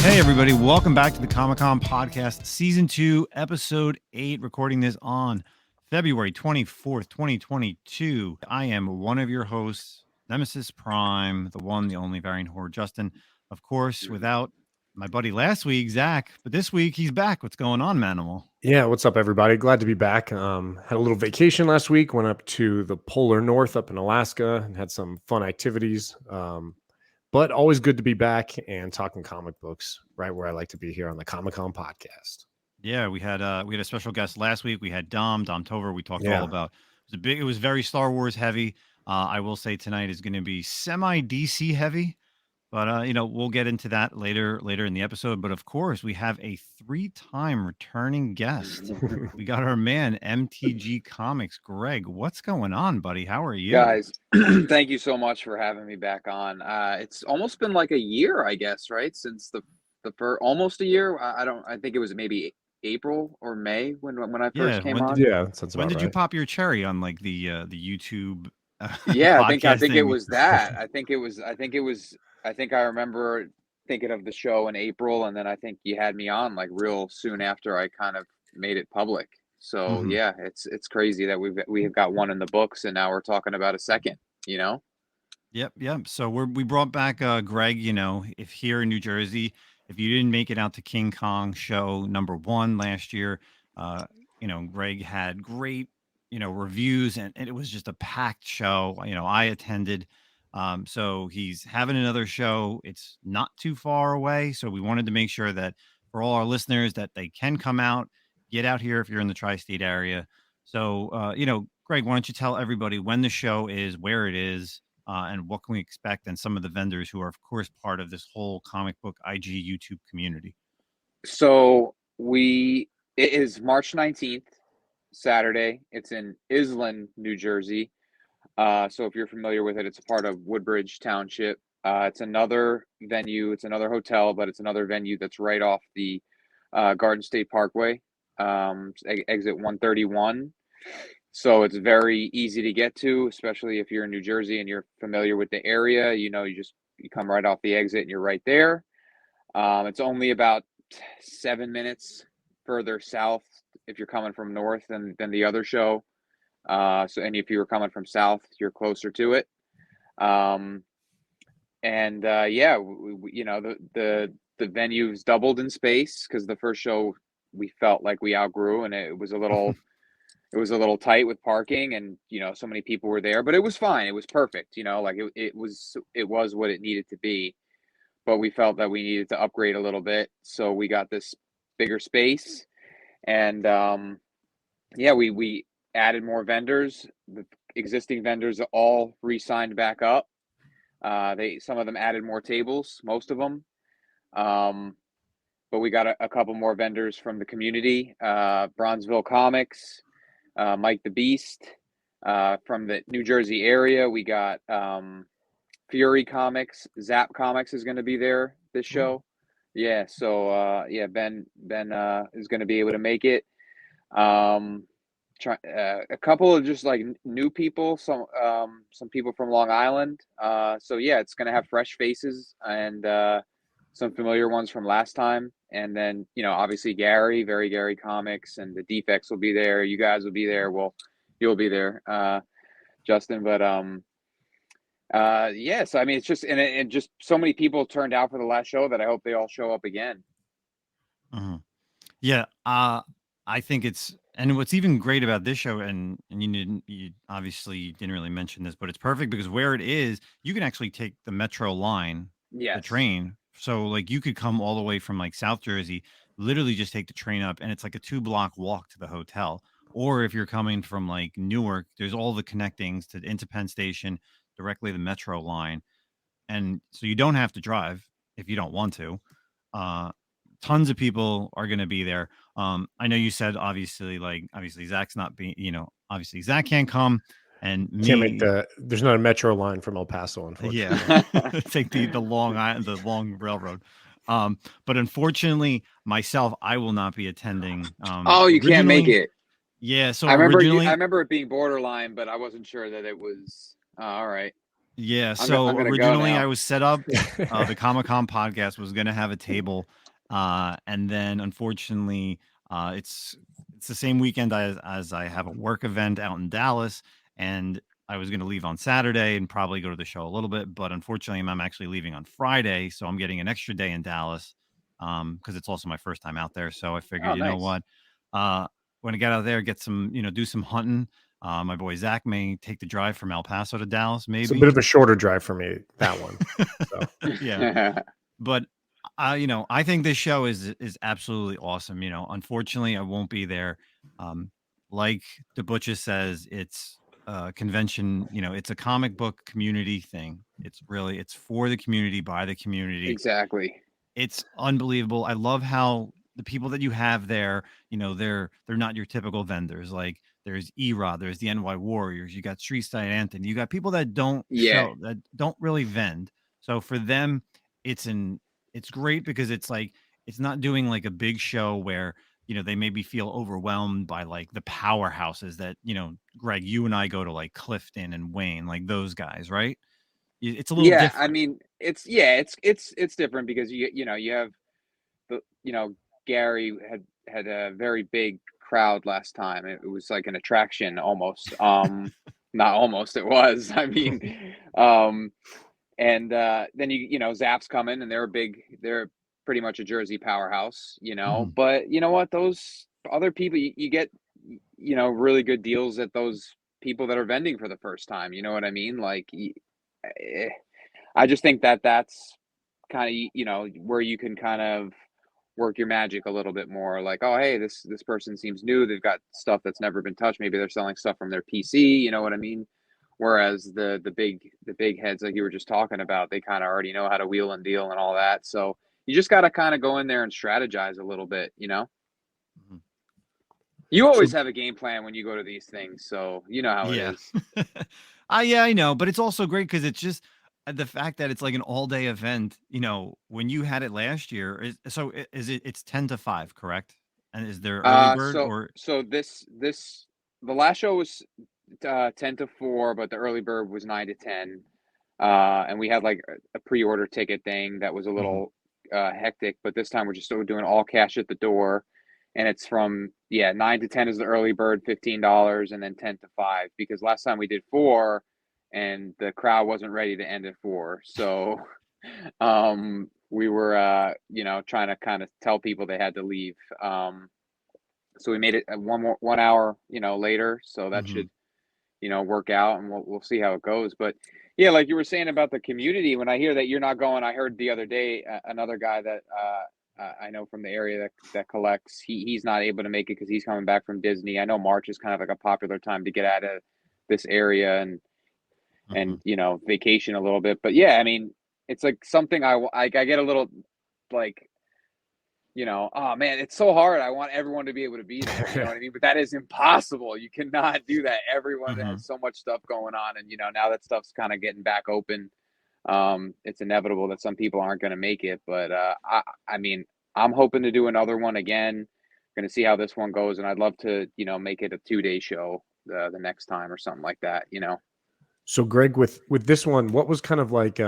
Hey, everybody. Welcome back to the Comic-Con Podcast, Season 2, Episode 8, recording this on February 24th, 2022. I am one of your hosts, Nemesis Prime, the one, the only variant horde, Justin. Of course, without my buddy last week, Zach, but this week he's back. What's going on, Manimal? Yeah, what's up, everybody? Glad to be back. Had a little vacation last week, went up to the polar north up in Alaska and had some fun activities. But always good to be back and talking comic books, right where I like to be here on the Comic-Con Podcast. Yeah, we had a special guest last week. We had Dom Tover. We talked all about it was very Star Wars heavy. I will say tonight is going to be semi DC heavy, but we'll get into that later in the episode. But of course, we have a 3-time returning guest. We got our man MTG Comics, Greg. What's going on, buddy? How are you, guys? Thank you so much for having me back on. It's almost been like a year, I guess, right? Since the first, almost a year. I think it was maybe April or May when I first came on. Yeah, when did you pop your cherry on like the YouTube? Yeah, I think it was that. I think I remember thinking of the show in April, and then I think you had me on like real soon after I kind of made it public. So yeah, it's crazy that we have got one in the books, and now we're talking about a second. Yep. So we brought back Greg. If here in New Jersey, if you didn't make it out to KingKon Show #1 last year, Greg had great reviews, and it was just a packed show. I attended. So he's having another show. It's not too far away, so we wanted to make sure that for all our listeners that they can come out. Get out here if you're in the tri-state area. So, Greg, why don't you tell everybody when the show is, where it is, and what can we expect, and some of the vendors who are, of course, part of this whole comic book IG YouTube community. So it is March 19th, Saturday. It's in Iselin, New Jersey. So if you're familiar with it, it's a part of Woodbridge Township. It's another venue. It's another hotel, but it's another venue that's right off the Garden State Parkway. Exit 131. So it's very easy to get to, especially if you're in New Jersey and you're familiar with the area. You come right off the exit and you're right there. It's only about 7 minutes further south if you're coming from north than the other show. And if you were coming from south, you're closer to it. The venue's doubled in space because the first show we felt like we outgrew, and it was a little tight with parking, and so many people were there, but it was fine. It was perfect. It was what it needed to be, but we felt that we needed to upgrade a little bit, so we got this bigger space, and we added more vendors. The existing vendors all re-signed back up. Some of them added more tables, most of them. But we got a couple more vendors from the community. Bronzeville Comics, Mike the Beast. From the New Jersey area, we got Fury Comics. Zap Comics is going to be there this show. Yeah, so Ben is going to be able to make it. A couple of just like new people, some people from Long Island. So yeah, it's going to have fresh faces and some familiar ones from last time. And then, obviously Gary Comics, and the Defects will be there. You guys will be there. Well, you'll be there, Justin. But so I mean, it's just and just so many people turned out for the last show that I hope they all show up again. Yeah, I think and what's even great about this show, and you obviously didn't really mention this, but it's perfect because where it is, you can actually take the metro line, the train. So like you could come all the way from like South Jersey, literally just take the train up, and it's like a 2-block walk to the hotel. Or if you're coming from like Newark, there's all the connectings into Penn Station, directly the metro line. And so you don't have to drive if you don't want to. Tons of people are going to be there. I know you said obviously Zach's not being, obviously Zach can't come, and there's not a metro line from El Paso, unfortunately. Yeah, take the long railroad. But unfortunately, myself, I will not be attending. You can't make it. Yeah, so I remember it being borderline, but I wasn't sure that it was all right. Yeah. I'm So gonna go originally now. I was set up, the Comic-Con podcast was going to have a table. And then unfortunately, it's the same weekend as I have a work event out in Dallas, and I was going to leave on Saturday and probably go to the show a little bit, but unfortunately I'm actually leaving on Friday, so I'm getting an extra day in Dallas, because it's also my first time out there. So I figured, Oh, you know nice. what, when I get out there, get some, do some hunting. My boy Zach may take the drive from El Paso to Dallas, It's a maybe. bit of a shorter drive for me, that one. So Yeah, but I think this show is absolutely awesome. Unfortunately, I won't be there. Um, like the Butcher says, it's a convention. It's a comic book community thing. It's for the community, by the community. Exactly. It's unbelievable. I love how the people that you have there, they're not your typical vendors. Like there's Erod, there's the NY Warriors, you got Street Side Anthony, you got people that Yeah. don't really vend. So for them, it's great because it's like it's not doing like a big show where they maybe feel overwhelmed by like the powerhouses that Greg, you and I go to, like Clifton and Wayne, like those guys, right? It's a little Yeah, I different. mean, it's different because you have the Gary had a very big crowd last time. It was like an attraction almost. Not almost, it was. I mean, and then Zap's coming, and they're pretty much a Jersey powerhouse, Mhm. But you know what? Those other people, you get really good deals at those people that are vending for the first time. You know what I mean? Like, eh, I just think that that's kind of where you can kind of work your magic a little bit more. Like, oh, hey, this person seems new. They've got stuff that's never been touched. Maybe they're selling stuff from their PC. You know what I mean? Whereas the big heads like you were just talking about, they kind of already know how to wheel and deal and all that. So you just got to kind of go in there and strategize a little bit. Mhm. You so always have a game plan when you go to these things, so you know how it Yeah. is. Yeah, I know, but it's also great because it's just the fact that it's like an all day event. When you had it last year, it's 10 to 5, correct? And is there early bird So or? this the last show was 10 to 4, but the early bird was 9 to 10. And we had like a pre-order ticket thing that was a Mhm. little hectic, but this time we're just still doing all cash at the door, and it's from 9 to 10 is the early bird, $15, and then 10 to 5 because last time we did 4, and the crowd wasn't ready to end at 4, so we were trying to kind of tell people they had to leave. So we made it at 1 hour later, so that Mhm. should work out, and we'll see how it goes. But yeah, like you were saying about the community, when I hear that you're not going, I heard the other day another guy that I know from the area that collects. He's not able to make it because he's coming back from Disney. I know March is kind of like a popular time to get out of this area and Mhm. vacation a little bit. But yeah, I mean, it's like something I get a little like oh man, it's so hard. I want everyone to be able to be there. You know what I mean? But that is impossible. You cannot do that. Everyone Mhm. has so much stuff going on, and now that stuff's kind of getting back open. It's inevitable that some people aren't going to make it, but I mean, I'm hoping to do another one again. Going to see how this one goes, and I'd love to make it a 2-day show the next time or something like that. so Greg, with this one, what was kind of like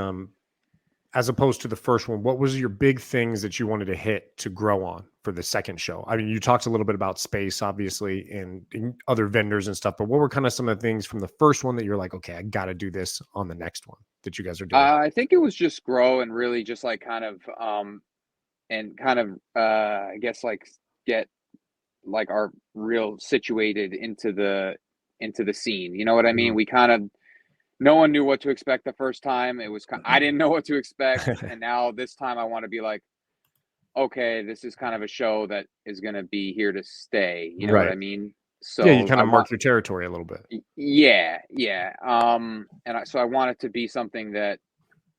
as opposed to the first one, what was your big things that you wanted to hit to grow on for the second show? I mean, you talked a little bit about space, obviously, and other vendors and stuff, but what were kind of some of the things from the first one that you're like, okay, I got to do this on the next one that you guys are doing? I think it was just grow and really just like kind of I guess like get like are real situated into the scene. You know what I mean? Mhm. We kind of no one knew what to expect the first time. I didn't know what to expect, and now this time I want to be like, okay, this is kind of a show that is going to be here to stay. You know what Right. I mean? Yeah, you So kind I of mark want, your territory a little bit. yeah, yeah. So I want it to be something that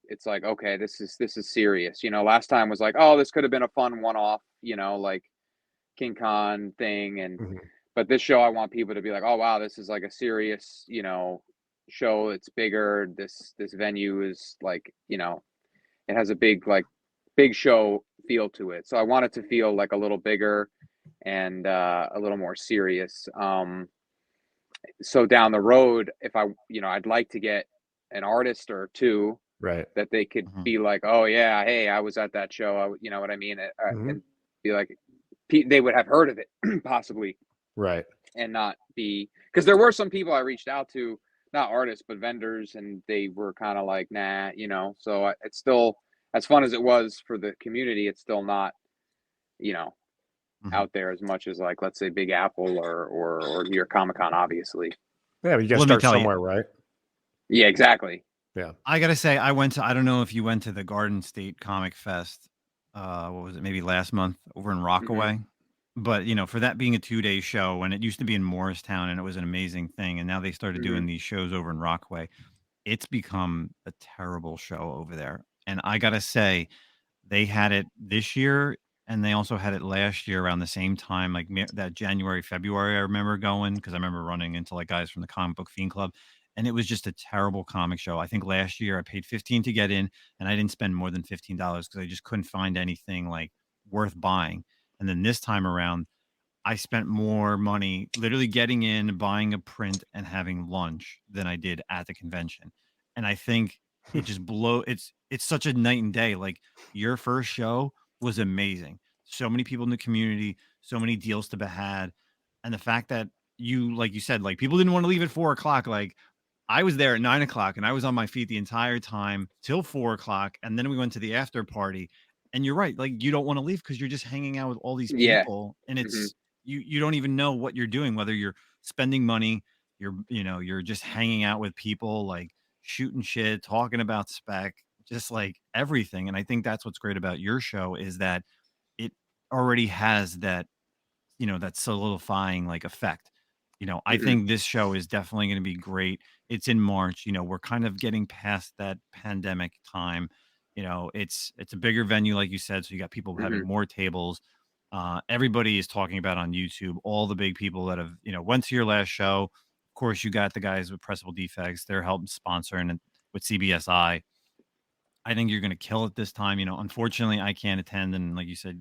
it's like, okay, this is serious. Last time was like, oh, this could have been a fun one-off. Like KingKon thing, Mhm. but this show I want people to be like, oh wow, this is like a serious, show. It's bigger. This venue is like, it has a big show feel to it. So I want it to feel like a little bigger and a little more serious. So down the road, if I'd like to get an artist or two Right. that they could Mhm. be like, oh yeah, hey, I was at that show. You know what I mean? Mhm. And be like, they would have heard of it possibly, Right. and not be, because there were some people I reached out to, not artists but vendors, and they were kind of like, nah, you know. So it's still, as fun as it was for the community, it's still not, you know, Mhm. out there as much as, like, let's say Big Apple or New York Comic Con, obviously. Yeah, but you got to Let me start tell you, somewhere, right? Yeah, exactly. Yeah. I gotta say, I went to. I don't know if you went to the Garden State Comic Fest. What was it? Maybe last month over in Rockaway. But you know, for that being a 2-day show, and it used to be in Morristown, and it was an amazing thing, and now they started doing these shows over in Rockaway. It's become a terrible show over there, and I gotta say, they had it this year, and they also had it last year around the same time, like that January, February. I remember going because I remember running into like guys from the Comic Book Fiend Club, and it was just a terrible comic show. I think last year I paid 15 to get in, and I didn't spend more than $15 because I just couldn't find anything like worth buying. And then this time around, I spent more money literally getting in, buying a print, and having lunch than I did at the convention. And I think it just it's such a night and day. Like your first show was amazing. So many people in the community, so many deals to be had. And the fact that you, like you said, like people didn't want to leave at 4 o'clock. Like I was there at 9 o'clock and I was on my feet the entire time till 4 o'clock. And then we went to the after party. And you're right, like you don't want to leave because you're just hanging out with all these Yeah. people. And Mhm. it's you don't even know what you're doing, whether you're spending money, you're just hanging out with people, like shooting shit, talking about spec, just like everything. And I think that's what's great about your show is that it already has that, that solidifying like effect. I Mhm. think this show is definitely going to be great. It's in March. We're kind of getting past that pandemic time. It's a bigger venue, like you said, so you got people having Mhm. more tables. Everybody is talking about on YouTube, all the big people that have, went to your last show. Of course, you got the guys with Pressable Defects. They're helping sponsoring it with CBSI. I think you're going to kill it this time. Unfortunately, I can't attend, and like you said,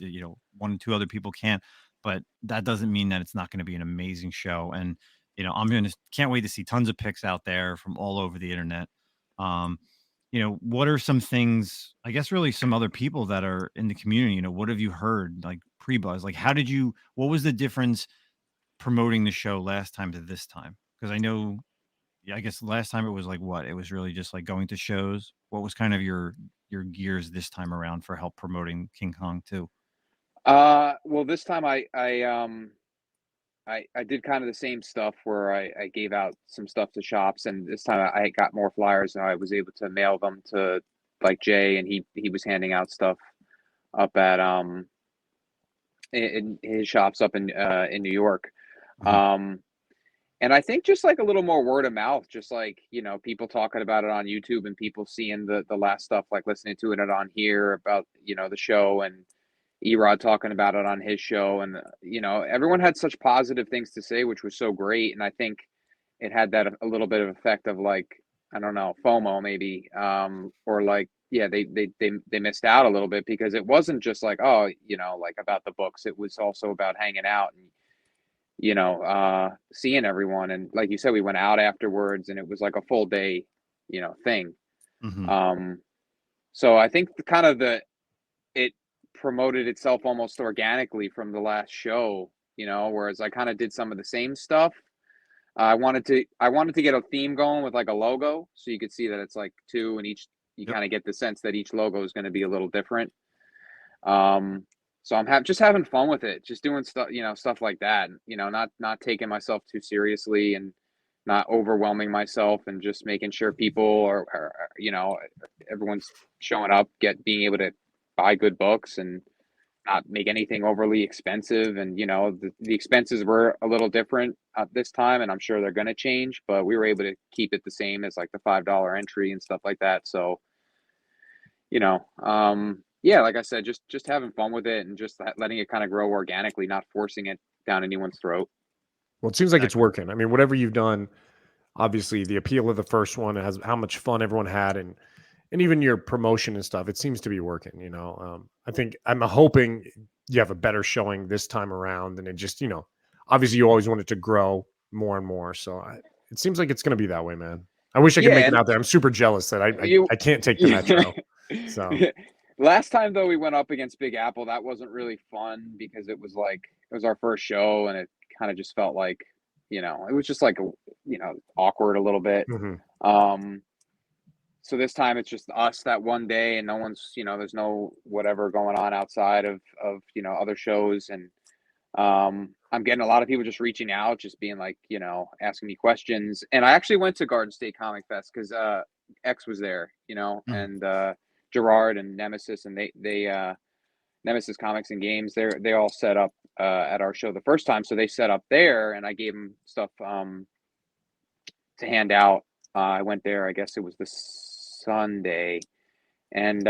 one or two other people can't. But that doesn't mean that it's not going to be an amazing show. And can't wait to see tons of pics out there from all over the internet. Um, what are some things? I guess really some other people that are in the community. What have you heard like pre-buzz? Like, what was the difference promoting the show last time to this time? Because I know, yeah, I guess last time it was like what? It was really just like going to shows. What was kind of your gears this time around for help promoting King Kong too? Well, this time I did kind of the same stuff where I gave out some stuff to shops, and this time I got more flyers, and I was able to mail them to, like, Jay, and he was handing out stuff up at in his shops up in New York. Mhm. Um, and I think just like a little more word of mouth, just like, people talking about it on YouTube and people seeing the last stuff, like listening to it on here about, the show, and Erod talking about it on his show. And, everyone had such positive things to say, which was so great. And I think it had that a little bit of effect of, like, I don't know, FOMO maybe, or like, yeah, they missed out a little bit because it wasn't just like, oh, like about the books. It was also about hanging out and, seeing everyone. And like you said, we went out afterwards and it was like a full day, thing. Mhm. Um, so I think it promoted itself almost organically from the last show, whereas I kind of did some of the same stuff. I wanted to get a theme going with like a logo, so you could see that it's like two, and each you Yep. kind of get the sense that each logo is going to be a little different. Um, so I'm just having fun with it, just doing stuff, stuff like that. Not taking myself too seriously and not overwhelming myself, and just making sure people everyone's showing up, being able to buy good books and not make anything overly expensive. And the expenses were a little different this time, and I'm sure they're going to change, but we were able to keep it the same as like the $5 entry and stuff like that. So yeah, like I said, just having fun with it and just letting it kind of grow organically, not forcing it down anyone's throat. Well, it seems like it's Exactly. working. I mean, whatever you've done, obviously the appeal of the first one has how much fun everyone had, and even your promotion and stuff, it seems to be working. I think I'm hoping you have a better showing this time around, and it just obviously you always want it to grow more and more. So it seems like it's going to be that way, man. I wish I could Yeah, make it and out there. I'm super jealous that you I can't take the metro. So last time though we went up against Big Apple, that wasn't really fun because it was like it was our first show and it kind of just felt like, it was just like awkward a little bit. mhm. So this time it's just us that one day and no one's, there's no whatever going on outside of other shows. And I'm getting a lot of people just reaching out, just being like, asking me questions. And I actually went to Garden State Comic Fest because X was there, Mhm. and Gerard and Nemesis, and they Nemesis Comics and Games, they all set up at our show the first time. So they set up there and I gave them stuff to hand out. I went there, I guess it was the Sunday, and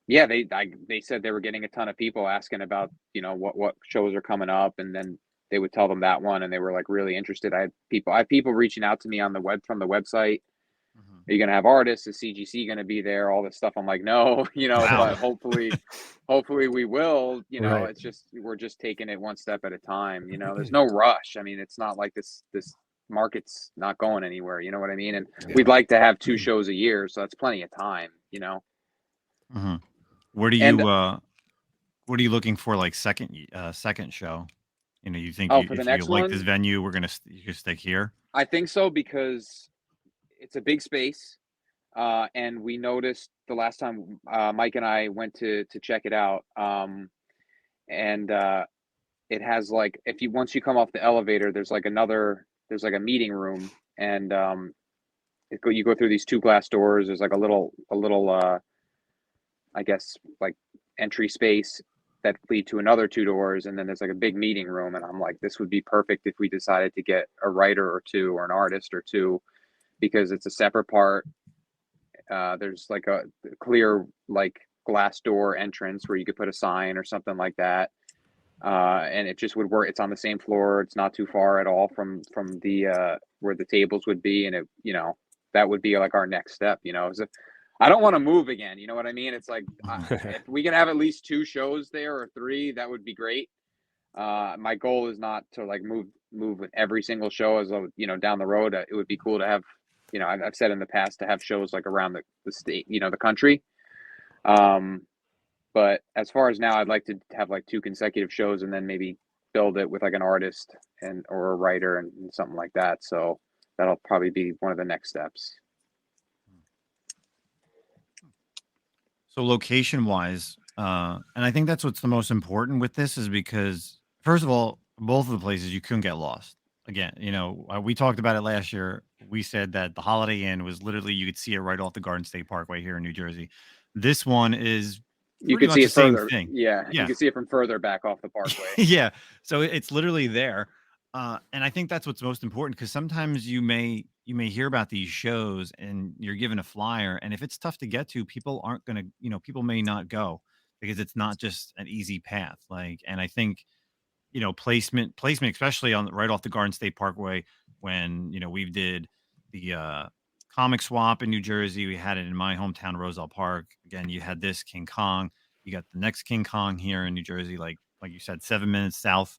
yeah, they said they were getting a ton of people asking about what shows are coming up, and then they would tell them that one, and they were like really interested. I have people reaching out to me on the web from the website. Mhm. Are you gonna have artists? Is CGC gonna be there? All this stuff. I'm like, no, Wow. but hopefully we will. Right. It's just we're just taking it one step at a time. There's no rush. I mean, it's not like this market's not going anywhere. You know what I mean? And Yeah. we'd like to have 2 shows a year, so that's plenty of time. Mhm. What are And you what are you looking for, like, second show? You think for the if you next like this one, venue, you can stick here? I think so because it's a big space, and we noticed the last time Mike and I went to check it out, and it has like if you once you come off the elevator, there's like a meeting room, and you go through these 2 glass doors. There's like a little I guess like entry space that lead to another 2 doors, and then there's like a big meeting room. And I'm like, this would be perfect if we decided to get a writer or 2 or an artist or 2 because it's a separate part. There's like a clear like glass door entrance where you could put a sign or something like that, and it just would work. It's on the same floor. It's not too far at all from the where the tables would be, and that would be like our next step. I don't want to move again. You know what I mean? It's like if we can have at least 2 shows there or 3, that would be great. My goal is not to like move with every single show as down the road. It would be cool to have, I've said in the past to have shows like around the state, the country. But as far as now, I'd like to have like 2 consecutive shows and then maybe build it with like an artist or a writer and something like that. So that'll probably be one of the next steps. So location wise, and I think that's what's the most important with this is because first of all, both of the places you couldn't get lost. Again, we talked about it last year. We said that the Holiday Inn was literally you could see it right off the Garden State Parkway here in New Jersey. This one is You pretty could much see the it same further. thing. Yeah, you Yeah. can see it from further back off the parkway. Yeah. So it's literally there. And I think that's what's most important because sometimes you may hear about these shows and you're given a flyer, and if it's tough to get to, people aren't going to, people may not go because it's not just an easy path. Like, and I think, placement, especially on right off the Garden State Parkway when, we did the comic swap in New Jersey. We had it in my hometown, Roselle Park. Again, you had this King Kong. You got the next King Kong here in New Jersey, like you said, 7 minutes south.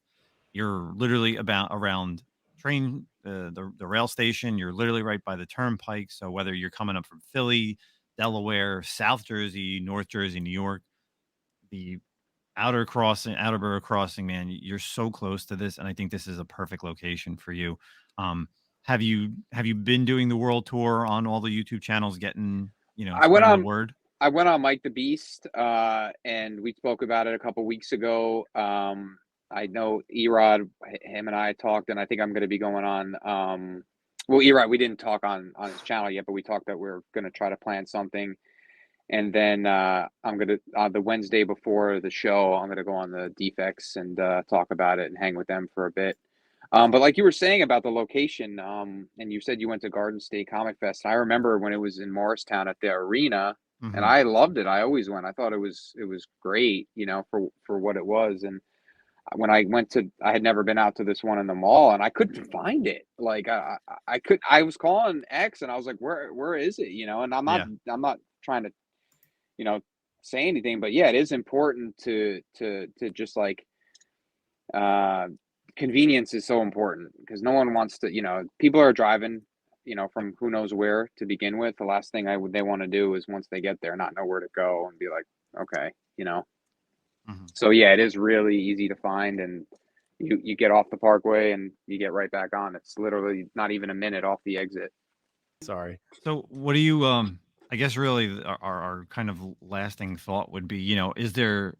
You're literally around train the rail station. You're literally right by the turnpike. So whether you're coming up from Philly, Delaware, South Jersey, North Jersey, New York, the Outerborough crossing, man, you're so close to this, and I think this is a perfect location for you. Have you been doing the world tour on all the YouTube channels, getting I went spreading the on word? I went on Mike the Beast, and we spoke about it a couple weeks ago. I know Erod, him and I talked, and I think I'm going to be going on. Well, Erod, we didn't talk on his channel yet, but we talked that we're going to try to plan something. And then I'm going to, the Wednesday before the show, I'm going to go on the Defects and talk about it and hang with them for a bit. But like you were saying about the location, and you said you went to Garden State Comic Fest. I remember when it was in Morristown at the arena, and Mhm. I loved it. I always went. I thought it was great, for what it was. And when I went to, I had never been out to this one in the mall, and I couldn't find it. Like I was calling X, and I was like, where is it? And I'm Yeah. not trying to, say anything, but yeah, it is important to just like, convenience is so important because no one wants to, people are driving from who knows where to begin with. The last thing they want to do is once they get there, not know where to go and be like, okay, Mhm. So yeah, it is really easy to find, and you get off the Parkway and you get right back on. It's literally not even a minute off the exit. Sorry. So what do you I guess really our kind of lasting thought would be, is there,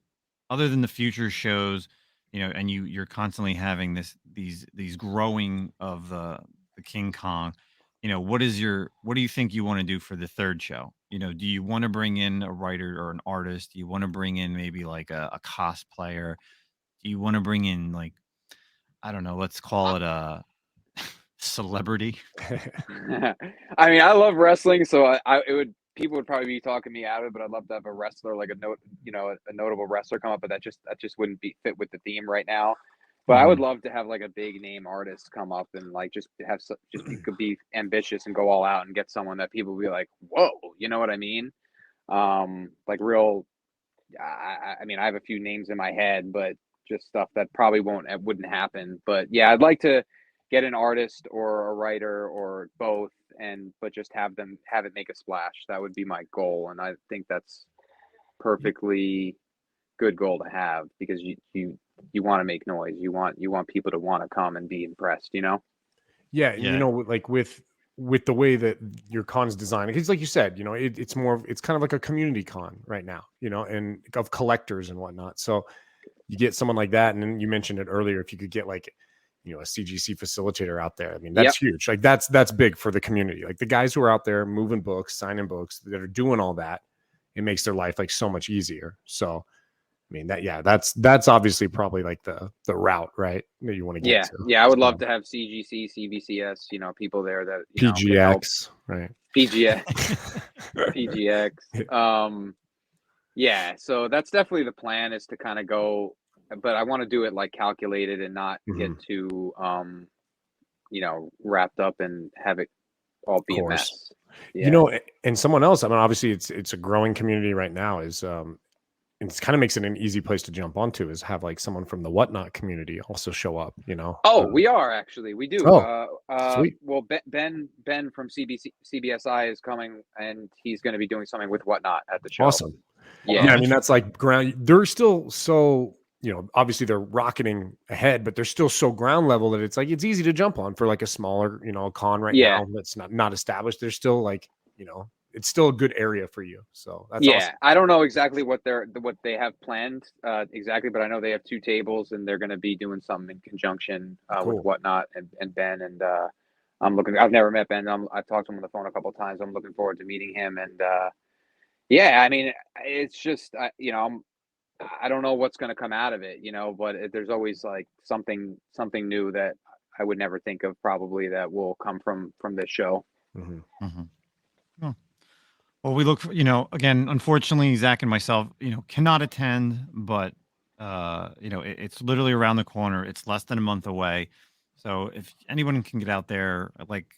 other than the future shows, and you're constantly having these growing of the King Kong, what do you think you want to do for the third show? Do you want to bring in a writer or an artist? Do you want to bring in maybe like a cosplayer? Do you want to bring in, like, I don't know, let's call it a celebrity? I mean, I love wrestling, so people would probably be talking me out of it, but I'd love to have a wrestler, like a notable wrestler come up, but that just wouldn't fit with the theme right now. But I would love to have like a big name artist come up and like just you could be ambitious and go all out and get someone that people would be like, whoa, you know what I mean? Like real. I mean, I have a few names in my head, but just stuff that probably wouldn't happen. But yeah, I'd like to get an artist or a writer or both, but just have it make a splash. That would be my goal, and I think that's perfectly good goal to have, because you want to make noise. You want people to want to come and be impressed. Yeah, and Yeah. like with the way that your con's designed, because like you said, it's kind of like a community con right now, and of collectors and whatnot. So you get someone like that, and then you mentioned it earlier, if you could get like a CGC facilitator out there, I mean, that's huge. Like that's big for the community. Like the guys who are out there moving books, signing books, that are doing all that, it makes their life like so much easier. So I mean, that's obviously probably like the route, right, that you want to get to. Yeah, I would So, love to have CGC, CBCS, people there that could help. PGX, right? PGX, PGX. Yeah, so that's definitely the plan, is to kind of go, but I want to do it like calculated and not get too wrapped up and have it all be a mess. Yeah. And someone else, I mean, obviously it's a growing community right now, is and it kind of makes it an easy place to jump onto, is have like someone from the Whatnot community also show up, Oh, we are actually. We do. Sweet. Well, Ben from CBSI is coming, and he's going to be doing something with Whatnot at the show. Awesome. Yeah. I mean, that's like ground. They're still so, obviously they're rocketing ahead, but they're still so ground level that it's like it's easy to jump on for like a smaller, con right now that's not established. They're still like, it's still a good area for you. So that's awesome. I don't know exactly what they have planned exactly, but I know they have 2 tables, and they're going to be doing something in conjunction with Whatnot and Ben. And I've never met Ben. I've talked to him on the phone a couple of times. I'm looking forward to meeting him. And yeah, I mean, it's just I don't know what's going to come out of it, but there's always like something new that I would never think of, probably, that will come from this show. Well, we look for, again, unfortunately, Zach and myself, cannot attend, but, it's literally around the corner. It's less than a month away. So if anyone can get out there, like,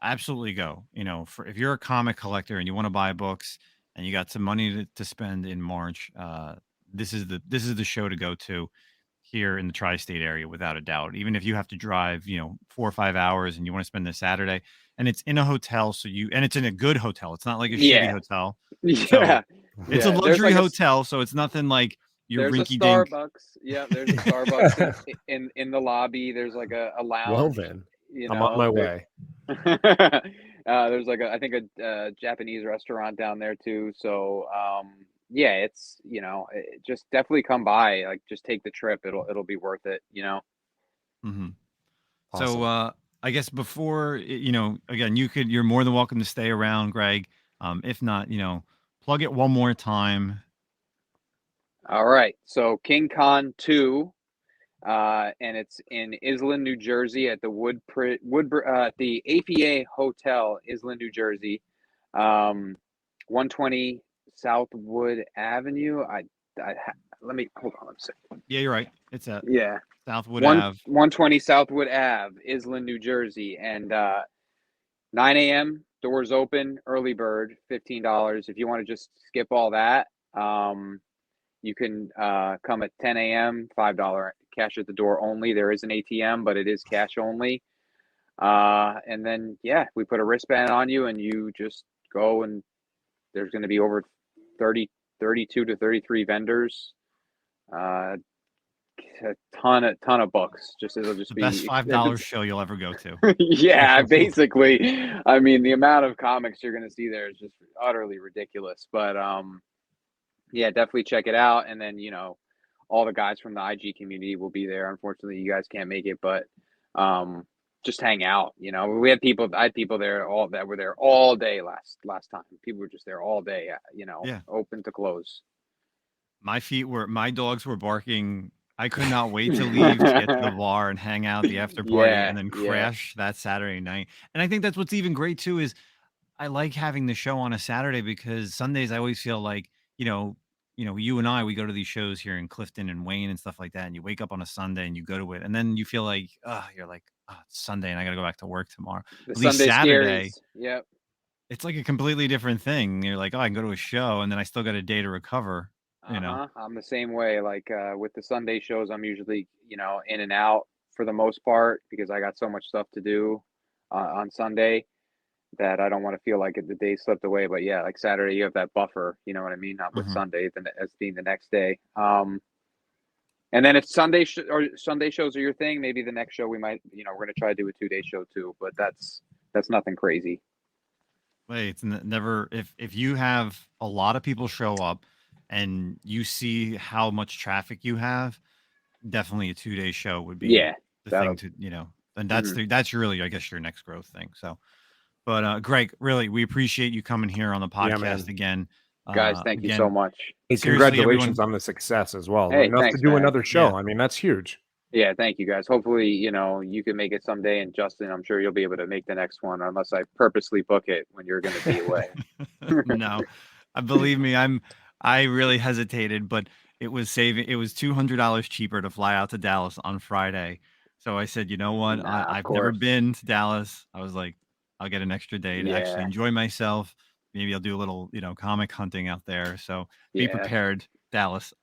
absolutely go. If you're a comic collector and you want to buy books and you got some money to spend in March, this is the show to go to here in the tri-state area, without a doubt. Even if you have to drive, 4 or 5 hours, and you want to spend the Saturday, and it's in a hotel, and it's in a good hotel. It's not like a shitty hotel. Yeah. It's a luxury hotel, so it's nothing like your rinky dink. Starbucks. Yeah, there's a Starbucks in the lobby. There's like a lounge. Well then, I'm on my way. There's like I think a Japanese restaurant down there too. So yeah, it's just definitely come by. Like, just take the trip. It'll be worth it. Awesome. So I guess before, again, you're more than welcome to stay around, Greg. If not, plug it one more time. All right. So KingKon 2, and it's in Iselin, New Jersey, at the the APA Hotel, Iselin, New Jersey, 120 Southwood Avenue. Let me hold on a second. Yeah, you're right. It's at Southwood Ave. 120 Southwood Ave, Iselin, New Jersey, and 9 a.m. doors open. Early bird, $15. If you want to just skip all that, you can come at 10 a.m. $5 cash at the door only. There is an ATM, but it is cash only. And then we put a wristband on you, and you just go, and there's going to be over 32 to 33 vendors. A ton of books. It'll just The be best $5 show you'll ever go to. yeah, basically. I mean, the amount of comics you're going to see there is just utterly ridiculous. But definitely check it out. And then all the guys from the IG community will be there. Unfortunately, you guys can't make it, but just hang out. I had people there that were there all day last time. People were just there all day. Open to close. My dogs were barking. I could not wait to leave to get to the bar and hang out the after party and then crash that Saturday night. And I think that's what's even great too is I like having the show on a Saturday because Sundays I always feel like, you and I, we go to these shows here in Clifton and Wayne and stuff like that. And you wake up on a Sunday and you go to it. And then you feel like, it's Sunday and I got to go back to work tomorrow. The At least Sunday Saturday. scaries. Yep. It's like a completely different thing. You're like, I can go to a show and then I still got a day to recover. I'm the same way. Like with the Sunday shows, I'm usually, in and out for the most part because I got so much stuff to do on Sunday that I don't want to feel like the day slipped away. But like Saturday, you have that buffer, you know what I mean? Not with Sunday as being the next day. And then if Sunday shows are your thing, maybe the next show we might, we're going to try to do a 2-day show too, but that's nothing crazy. Wait, it's never, if you have a lot of people show up, and you see how much traffic you have, definitely a 2-day show would be the thing to, and that's really, I guess, your next growth thing. So, but Greg, really, we appreciate you coming here on the podcast again. Guys, thank you so much. Hey, congratulations on the success as well. Hey, enough thanks, to do man. another show. I mean, that's huge. Yeah, thank you guys. Hopefully, you can make it someday. And Justin, I'm sure you'll be able to make the next one unless I purposely book it when you're going to be away. No, believe me, I really hesitated, but it was $200 cheaper to fly out to Dallas on Friday. So I said, you know what? I've never been to Dallas. I was like, I'll get an extra day to actually enjoy myself. Maybe I'll do a little, comic hunting out there. So be prepared, Dallas.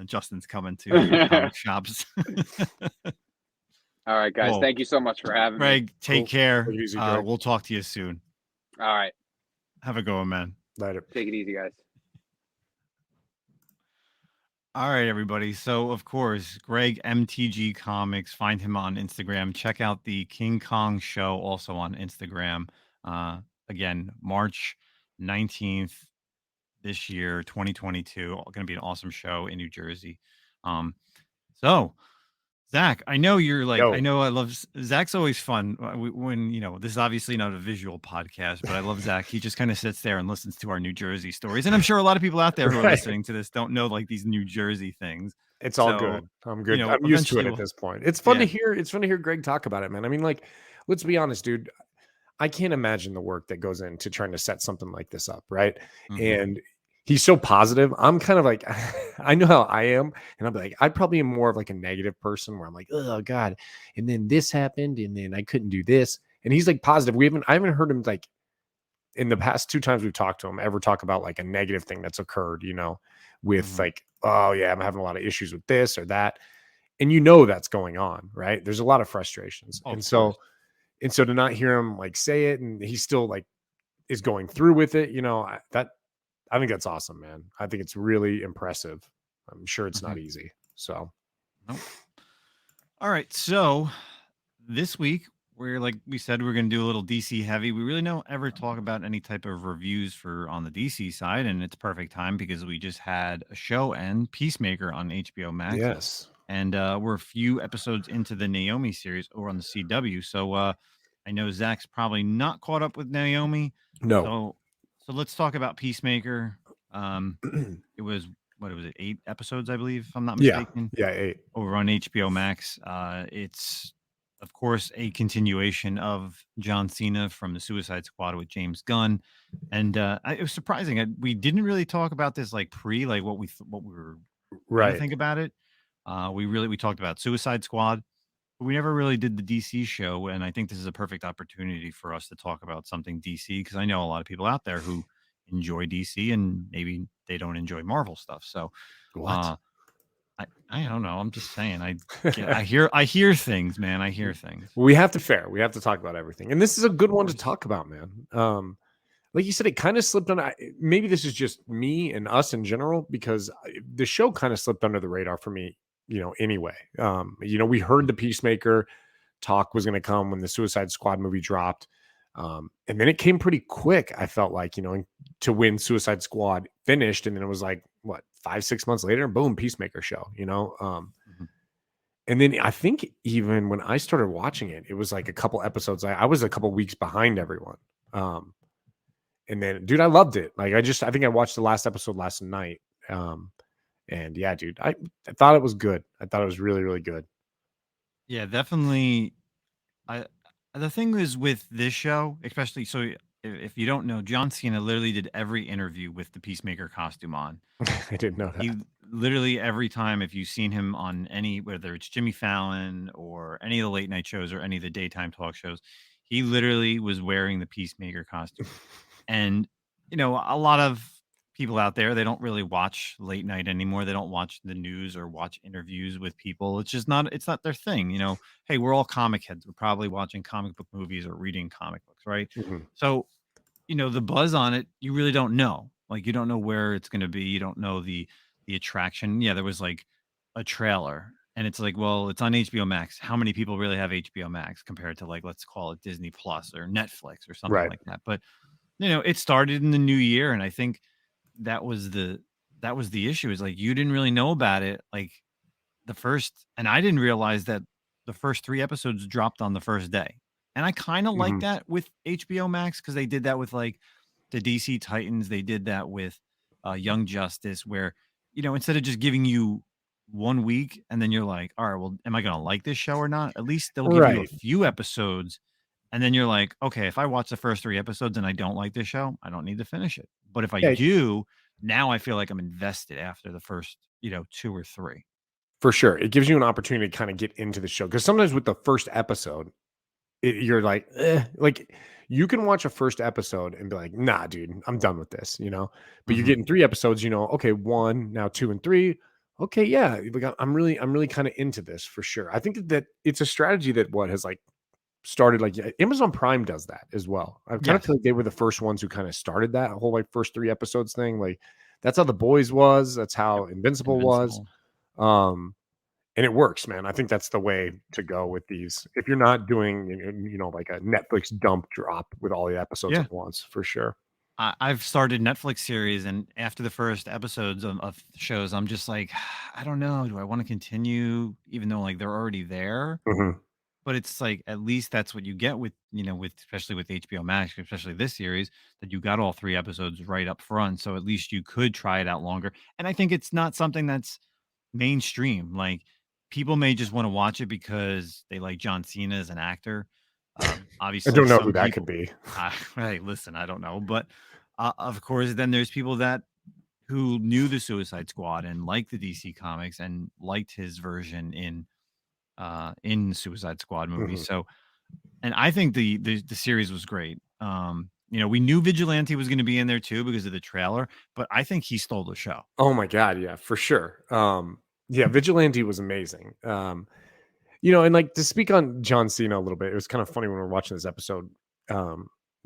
Justin's coming to your comic shops. All right, guys. Cool. Thank you so much for having me. Greg, take care. Easy, Greg. We'll talk to you soon. All right. Have a good one, man. Later. Take it easy, guys. All right, everybody. So, of course, Greg, MTG Comics. Find him on Instagram. Check out the KingKon Show also on Instagram. Again, March 19th this year, 2022. Going to be an awesome show in New Jersey. So, Zach, I know you're like, I know I love Zach's always fun when, this is obviously not a visual podcast, but I love Zach. He just kind of sits there and listens to our New Jersey stories. And I'm sure a lot of people out there who are listening to this don't know like these New Jersey things. It's all good. I'm good. I'm used to it at this point. It's fun to hear. It's fun to hear Greg talk about it, man. I mean, like, let's be honest, dude. I can't imagine the work that goes into trying to set something like this up. Right. And he's so positive. I'm kind of like, I know how I am. And I'm like, I probably am more of like a negative person where I'm like, oh God. And then this happened. And then I couldn't do this. And he's like positive. I haven't heard him like in the past 2 times we've talked to him ever talk about like a negative thing that's occurred, with like, oh yeah, I'm having a lot of issues with this or that. And that's going on, right? There's a lot of frustrations. And so to not hear him like say it and he still like is going through with it, I think that's awesome, man. I think it's really impressive. I'm sure it's not easy. So, all right. So this week, like we said, we're going to do a little DC heavy. We really don't ever talk about any type of reviews on the DC side. And it's perfect time because we just had a show end, Peacemaker on HBO Max. Yes. And we're a few episodes into the Naomi series over on the CW. So I know Zach's probably not caught up with Naomi. No. So let's talk about Peacemaker. It was, 8 episodes, I believe, if I'm not mistaken. Yeah, 8. Over on HBO Max. It's, of course, a continuation of John Cena from the Suicide Squad with James Gunn. And it was surprising. We didn't really talk about this like what we were going to think about it. We talked about Suicide Squad. We never really did the DC show, and I think this is a perfect opportunity for us to talk about something DC because I know a lot of people out there who enjoy DC and maybe they don't enjoy Marvel stuff. So, I don't know. I'm just saying. I hear things, man. I hear things. We have to talk about everything, and this is a good one to talk about, man. Like you said, it kind of slipped on. Maybe this is just me and us in general, because the show kind of slipped under the radar for me, anyway. We heard the Peacemaker talk was going to come when the Suicide Squad movie dropped. And then it came pretty quick. I felt like, to when Suicide Squad finished, and then it was like, what, 5-6 months later, boom, Peacemaker show, And then I think even when I started watching it, it was like a couple episodes. I was a couple weeks behind everyone. And then, dude, I loved it. Like, I think I watched the last episode last night. And yeah, dude, I thought it was good. I thought it was really, really good. Yeah, definitely. The thing is with this show, especially, so if you don't know, John Cena literally did every interview with the Peacemaker costume on. I didn't know that. He literally, every time, if you've seen him on any, whether it's Jimmy Fallon or any of the late night shows or any of the daytime talk shows, he literally was wearing the Peacemaker costume. And, a lot of people out there, they don't really watch late night anymore. They don't watch the news or watch interviews with people. It's not their thing. Hey, we're all comic heads. We're probably watching comic book movies or reading comic books, right? Mm-hmm. So, the buzz on it, you really don't know. Like, you don't know where it's going to be. You don't know the attraction. Yeah, there was like a trailer, and it's like, well, it's on HBO Max. How many people really have HBO Max compared to, like, let's call it Disney Plus or Netflix or something like that? But it started in the new year, and I think that was the issue, is like, you didn't really know about it, like, and I didn't realize that the first 3 episodes dropped on the first day. And I kind of like that with HBO Max, because they did that with, like, the DC Titans. They did that with Young Justice, where, instead of just giving you 1 week and then you're like, all right, well, am I going to like this show or not? At least they'll give you a few episodes. And then you're like, okay, if I watch the first 3 episodes and I don't like this show, I don't need to finish it. But if I do, now I feel like I'm invested after the first, 2 or 3. For sure. It gives you an opportunity to kind of get into the show. Because sometimes with the first episode, you're like you can watch a first episode and be like, nah, dude, I'm done with this, but you're getting 3 episodes, okay, 1, now 2 and 3. Okay. Yeah. I'm really kind of into this for sure. I think that it's a strategy that has like started, like, Amazon Prime does that as well. I kind of feel like they were the first ones who kind of started that whole, like, first 3 episodes thing. Like, that's how The Boys was. That's how Invincible was. And it works, man. I think that's the way to go with these. If you're not doing, like a Netflix dump drop with all the episodes at once, for sure. I've started Netflix series, and after the first episodes of shows, I'm just like, I don't know. Do I want to continue, even though, like, they're already there? But it's like, at least that's what you get with, especially with HBO Max, especially this series, that you got all 3 episodes right up front. So at least you could try it out longer. And I think it's not something that's mainstream. Like, people may just want to watch it because they like John Cena as an actor. Obviously, I don't know who that could be. Hey, listen, I don't know. But of course, then there's people who knew the Suicide Squad and liked the DC Comics and liked his version in the Suicide Squad movie. So, and I think the series was great. We knew Vigilante was going to be in there too because of the trailer, but I think he stole the show. Oh my God. Yeah, for sure. Yeah, Vigilante was amazing. And like, to speak on John Cena a little bit, it was kind of funny when we were watching this episode.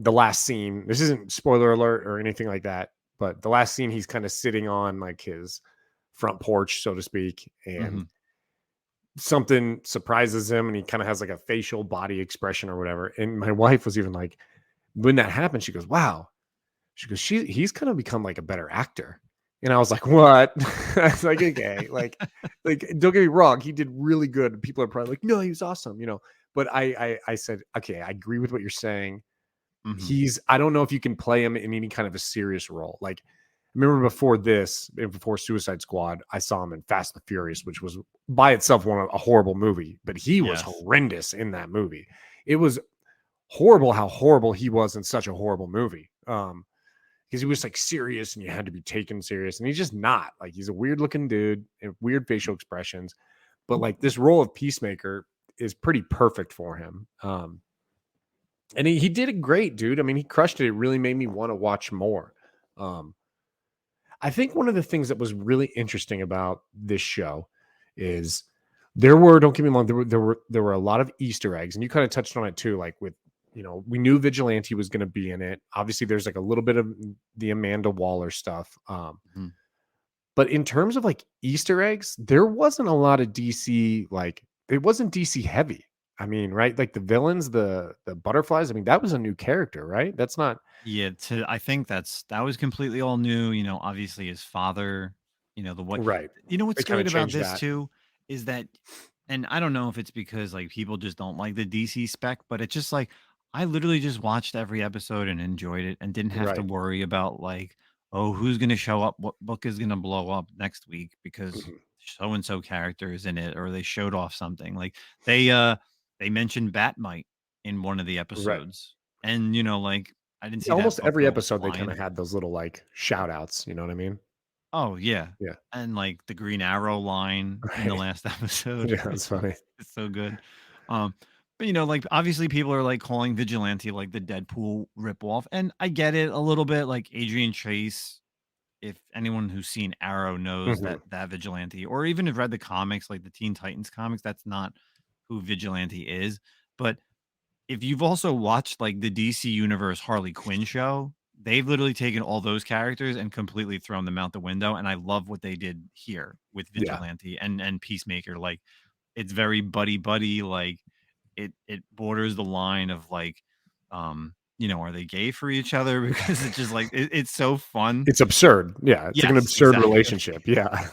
The last scene, this isn't spoiler alert or anything like that, but the last scene, he's kind of sitting on, like, his front porch, so to speak, and something surprises him, and he kind of has like a facial body expression or whatever. And my wife was even like, when that happened, she goes, wow. She goes, he's kind of become like a better actor. And I was like, what? I was like, okay, like, don't get me wrong, he did really good. People are probably like, no, he was awesome, But I said, okay, I agree with what you're saying. I don't know if you can play him in any kind of a serious role. Like, I remember before Suicide Squad, I saw him in Fast and the Furious, which was by itself a horrible movie, but he was horrendous in that movie. It was horrible how horrible he was in such a horrible movie. Because he was like serious and you had to be taken serious, and he's just not. Like, he's a weird looking dude and weird facial expressions, but like, this role of Peacemaker is pretty perfect for him. And he did it great, dude. I mean, he crushed it. It really made me want to watch more. I think one of the things that was really interesting about this show is don't get me wrong, there were a lot of Easter eggs, and you kind of touched on it too, like with, we knew Vigilante was going to be in it. Obviously, there's like a little bit of the Amanda Waller stuff. Mhm. But in terms of like Easter eggs, there wasn't a lot of DC, like it wasn't DC heavy. I mean, right? Like the villains, the butterflies. I mean, that was a new character, right? That's not Yeah, I think that was completely all new. Obviously his father, the what. right. They What's kind of great about changed this that. too is that, and I don't know if it's because like people just don't like the DC spec, but it's just like I literally just watched every episode and enjoyed it and didn't have to Right. worry about like, oh, who's gonna show up, what book is gonna blow up next week because Mhm. so and so character is in it, or they showed off something. Like they mentioned Batmite in one of the Right. episodes. And like I didn't Yeah, see that almost book every go episode they kind of flying. had those little like shout outs, you know what I mean? Oh, yeah. Yeah. And, like, the Green Arrow line in the Right. last episode, Yeah, that's funny. it's so good. Um, but, like, obviously, people are, like, calling Vigilante, like, the Deadpool ripoff, and I get it a little bit, like, Adrian Chase, if anyone who's seen Arrow knows Mhm. that Vigilante, or even have read the comics, like the Teen Titans comics, that's not who Vigilante is, but if you've also watched like the DC Universe Harley Quinn show, they've literally taken all those characters and completely thrown them out the window. And I love what they did here with Yeah. Vigilante and Peacemaker. Like it's very buddy buddy. Like it borders the line of like, are they gay for each other? Because it's just like it's so fun. It's absurd. Yeah, it's like an Yes, absurd exactly. relationship. Yeah.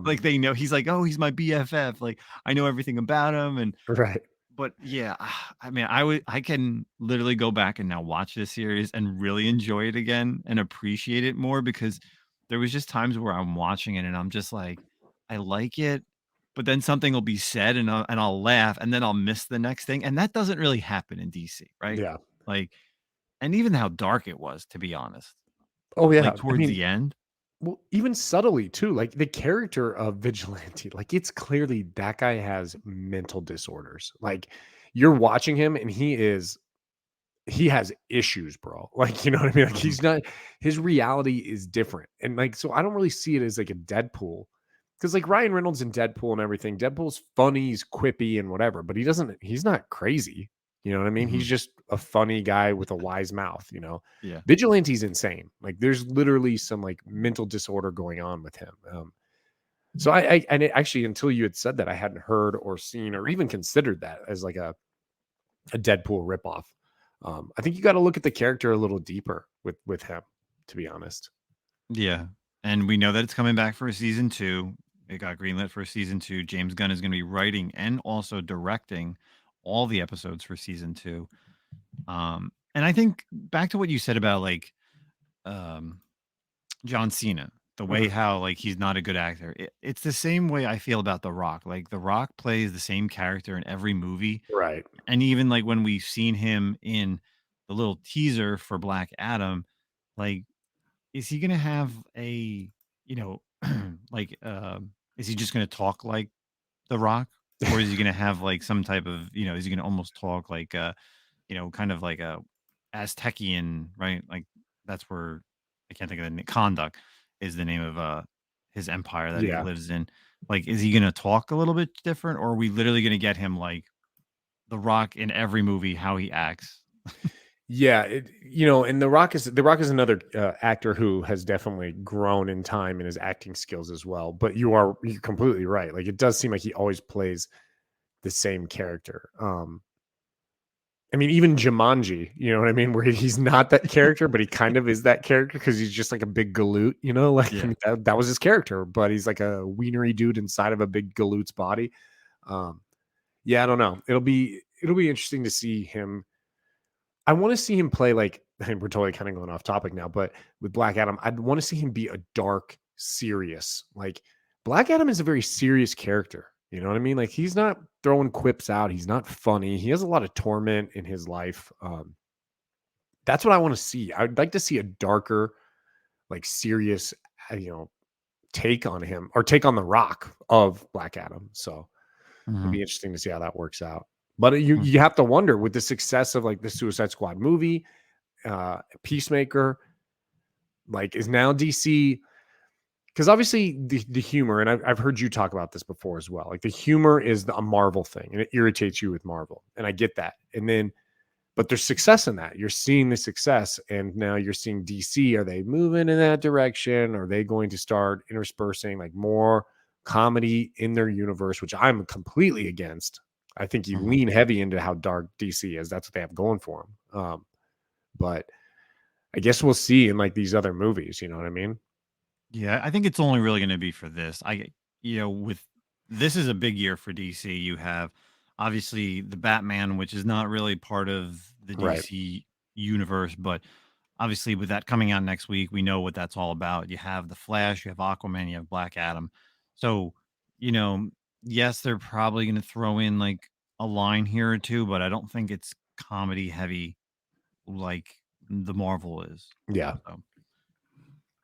Like they know he's like, oh, he's my BFF. Like I know everything about him, and Right. but yeah, I mean, I can literally go back and now watch this series and really enjoy it again and appreciate it more because there was just times where I'm watching it and I'm just like, I like it, but then something will be said and I'll laugh and then I'll miss the next thing, and that doesn't really happen in DC, right? Yeah. Like, and even how dark it was, to be honest, Oh like yeah. I towards mean, the end. well, even subtly too, like the character of Vigilante, like it's clearly that guy has mental disorders. Like you're watching him and he has issues, bro. Like, you know what I mean? Like Mhm, he's not his reality is different. And like so I don't really see it as like a Deadpool. Because like Ryan Reynolds in Deadpool and everything, Deadpool's funny, he's quippy and whatever, but he's not crazy. You know what I mean? He's mhm, just a funny guy with a wise mouth, yeah, Vigilante's insane. Like there's literally some like mental disorder going on with him. So and actually until you had said that, I hadn't heard or seen or even considered that as like a Deadpool ripoff. I think you got to look at the character a little deeper with him, to be honest. yeah. And we know that it's coming back for a season two. It got greenlit for season two. James Gunn is going to be writing and also directing all the episodes for season two. And I think back to what you said about like um, John Cena, the way Mhm. how like he's not a good actor. It's the same way I feel about The Rock. Like The Rock plays the same character in every movie, Right. and even like when we've seen him in the little teaser for Black Adam, like is he gonna have a you know like is he just gonna talk like The Rock, or is he gonna have like some type of is he gonna almost talk like kind of like a Aztecian, right? Like that's where I can't think of the name. Kondak is the name of his empire that he Yeah. lives in. Like, is he gonna talk a little bit different, or are we literally gonna get him like The Rock in every movie, how he acts? Yeah, and The Rock is another actor who has definitely grown in time in his acting skills as well. But you're completely right. Like it does seem like he always plays the same character. I mean, even Jumanji, you know what I mean, where he's not that character, but he kind of is that character because he's just like a big galoot, Like I Yeah. mean, that was his character, but he's like a wienery dude inside of a big galoot's body. Um, yeah, I don't know. It'll be interesting to see him. I want to see him play like, and we're totally kind of going off topic now, but with Black Adam, I'd want to see him be a dark, serious. Like Black Adam is a very serious character. You know what I mean? Like he's not throwing quips out. He's not funny. He has a lot of torment in his life. That's what I want to see. I'd like to see a darker, like serious, take on him or take on the Rock of Black Adam. So it'd Mhm, be interesting to see how that works out. But you mhm. you have to wonder with the success of like the Suicide Squad movie, Peacemaker, like is now DC because obviously the humor, and I've heard you talk about this before as well. Like the humor is a Marvel thing, and it irritates you with Marvel, and I get that. And then, but there's success in that. You're seeing the success, and now you're seeing DC. Are they moving in that direction? Are they going to start interspersing like more comedy in their universe, which I'm completely against? I think you lean heavy into how dark DC is. That's what they have going for them. But I guess we'll see in like these other movies. You know what I mean? Yeah, I think it's only really going to be for this. With this is a big year for DC. You have obviously the Batman, which is not really part of the Right. DC universe, but obviously with that coming out next week, we know what that's all about. You have the Flash, you have Aquaman, you have Black Adam. So, yes, they're probably going to throw in like a line here or two, but I don't think it's comedy heavy like the Marvel is. Yeah. So,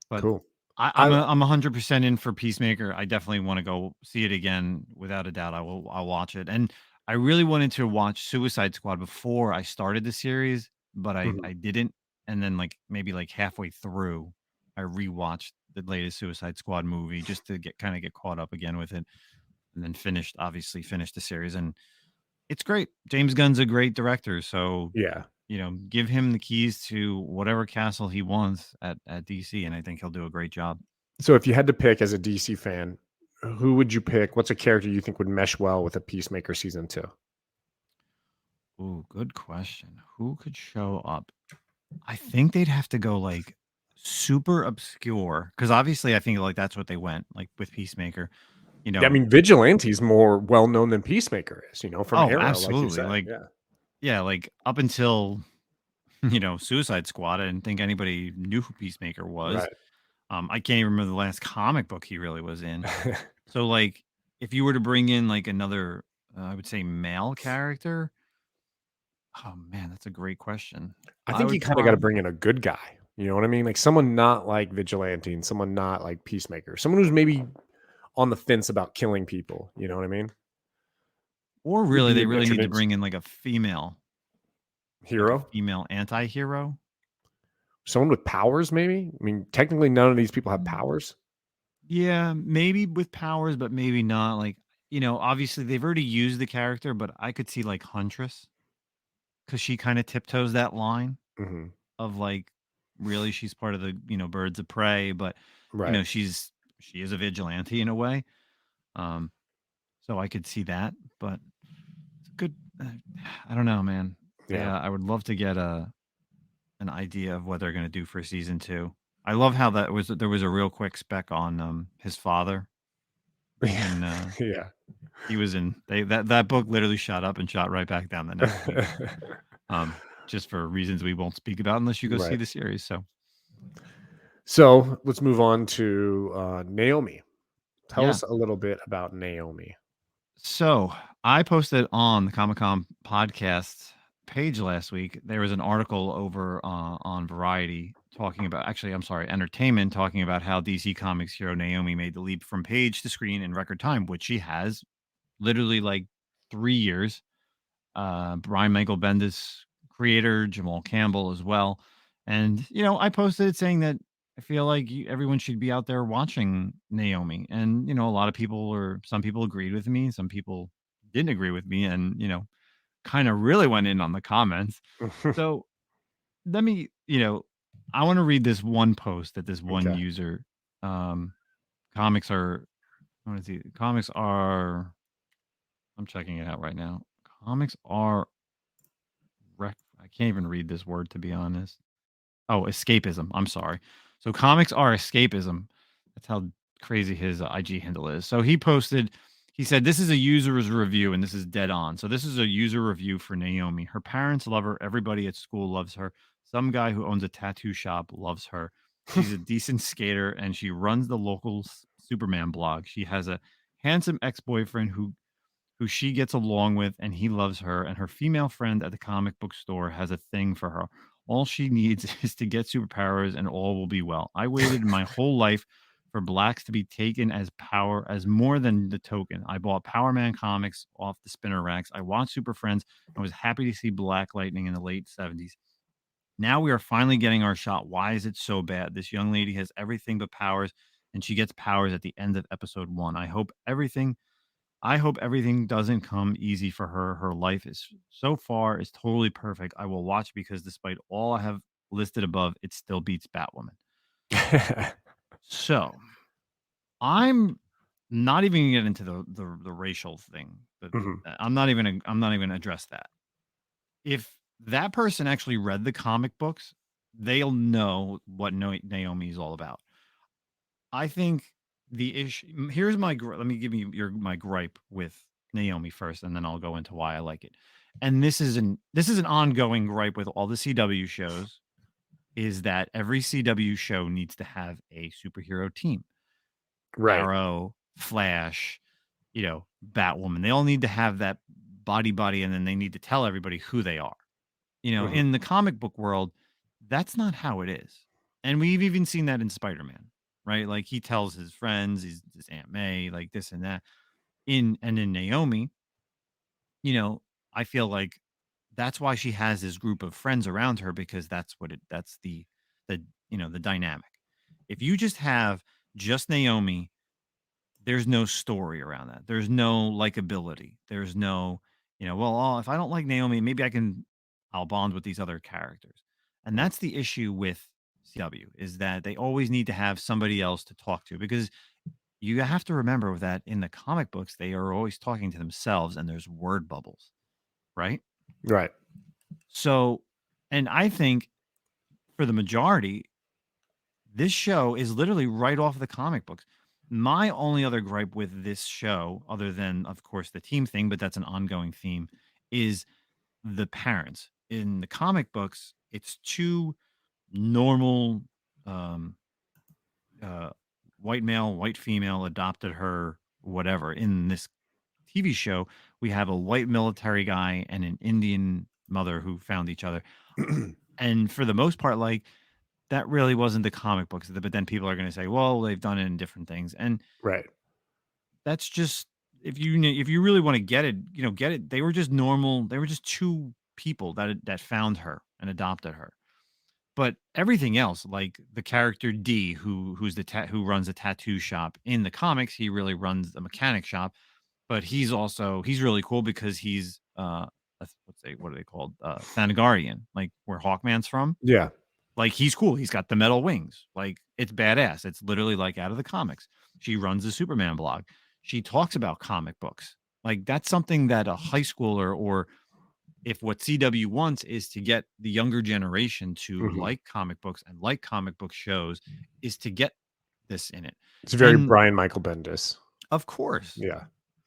but Cool. I'm 100% in for Peacemaker. I definitely want to go see it again without a doubt. I'll watch it. And I really wanted to watch Suicide Squad before I started the series, but I didn't. And then like maybe like halfway through, I rewatched the latest Suicide Squad movie just to get caught up again with it, and then finished the series. And it's great. James Gunn's a great director, so Yeah. give him the keys to whatever castle he wants at DC, and I think he'll do a great job. So if you had to pick as a DC fan, who would you pick? What's a character you think would mesh well with a Peacemaker season 2? Ooh, good question. Who could show up? I think they'd have to go like super obscure because obviously I think like that's what they went like with Peacemaker. I mean, Vigilante's more well known than Peacemaker is, from Oh, Arrow, like you absolutely. said. Like, Yeah. yeah, like up until Suicide Squad, I didn't think anybody knew who Peacemaker was. Right. I can't even remember the last comic book he really was in. So, like, if you were to bring in like another, I would say male character. Oh man, that's a great question. I I think you would kind of got to prob bring in a good guy. You know what I mean? Like someone not like Vigilante and someone not like Peacemaker. Someone who's maybe on the fence about killing people. You know what I mean? or Would really, be they an really need to introduction bring in like a female hero. anti-hero. Someone with powers, maybe. I mean, technically, none of these people have powers. Yeah, maybe with powers, but maybe not. Like, obviously they've already used the character, but I could see like Huntress because she kind of tiptoes that line Hmm. of like, really, she's part of the birds of prey, but Right. she is a vigilante in a way. Um, so I could see that, but it's a good. I don't know, man. Yeah. I would love to get an idea of what they're gonna do for season 2. I love how there was a real quick spec on his father, and Yeah. he was in that book literally shot up and shot right back down the next week. Just for reasons we won't speak about unless you go see Right. the series. So let's move on to Naomi. Tell Yeah. us a little bit about Naomi. So I posted on the Comic Con podcast page last week. There was an article over on Variety talking about, actually, I'm sorry, Entertainment, talking about how DC Comics hero Naomi made the leap from page to screen in record time, which she has literally like 3 years. Brian Michael Bendis, creator, Jamal Campbell as well. And, I posted it saying that I feel like everyone should be out there watching Naomi. And, a lot of people or some people agreed with me. Some people didn't agree with me and, kind of really went in on the comments. So let me, I want to read this one post that this one Okay. user, comics are, what is it? Comics are, I'm checking it out right now. Comics are I can't even read this word to be honest. Oh, escapism. I'm sorry. So comics are escapism. That's how crazy his IG handle is. So he said, this is a user's review and this is dead on. So this is a user review for Naomi. Her parents love her. Everybody at school loves her. Some guy who owns a tattoo shop loves her. She's a decent skater and she runs the local Superman blog. She has a handsome ex-boyfriend who she gets along with and he loves her, and her female friend at the comic book store has a thing for her. All she needs is to get superpowers and all will be well. I waited my whole life for blacks to be taken as power as more than the token. I bought Power Man comics off the spinner racks. I watched Super Friends. I was happy to see Black Lightning in the late 70s. Now we are finally getting our shot. Why is it so bad? This young lady has everything but powers and she gets powers at the end of episode 1. I hope everything doesn't come easy for her. Her life is so far is totally perfect. I will watch because despite all I have listed above, it still beats Batwoman. So I'm not even gonna get into the racial thing, but Mhm. I'm not even gonna address that. If that person actually read the comic books, they'll know what Naomi is all about. I think the issue here's my let me give you my gripe with Naomi first, and then I'll go into why I like it. And this is an ongoing gripe with all the CW shows, is that every CW show needs to have a superhero team. Right. Arrow, Flash, Batwoman. They all need to have that body, and then they need to tell everybody who they are. Mhm. In the comic book world, that's not how it is. And we've even seen that in Spider-Man, right? Like he tells his friends, his Aunt May, like this and that. In Naomi, I feel like that's why she has this group of friends around her, because that's the dynamic. If you just have just Naomi, there's no story around that. There's no likability. There's no, well, if I don't like Naomi, maybe I'll bond with these other characters. And Mhm. that's the issue with CW, is that they always need to have somebody else to talk to, because you have to remember that in the comic books, they are always talking to themselves and there's word bubbles, right? Right. So, and I think for the majority, this show is literally right off the comic books. My only other gripe with this show, other than, of course, the team thing, but that's an ongoing theme, is the parents. In the comic books, it's two normal um, uh, white male, white female adopted her, whatever. In this TV show, we have a white military guy and an Indian mother who found each other. And for the most part, like, that really wasn't the comic books, but then people are going to say, well, they've done it in different things. And Right. that's just, if you really want to get it, get it. They were just normal. They were just two people that found her and adopted her. But everything else, like the character D, who runs a tattoo shop in the comics, he really runs a mechanic shop. But he's really cool because he's what are they called? Thanagarian, like where Hawkman's from. Yeah. Like, he's cool. He's got the metal wings. Like, it's badass. It's literally like out of the comics. She runs the Superman blog. She talks about comic books. Like, that's something that a high schooler, or if what CW wants is to get the younger generation to Mhm. like comic books and like comic book shows, is to get this in it. It's very And Brian Michael Bendis. of course, Yeah.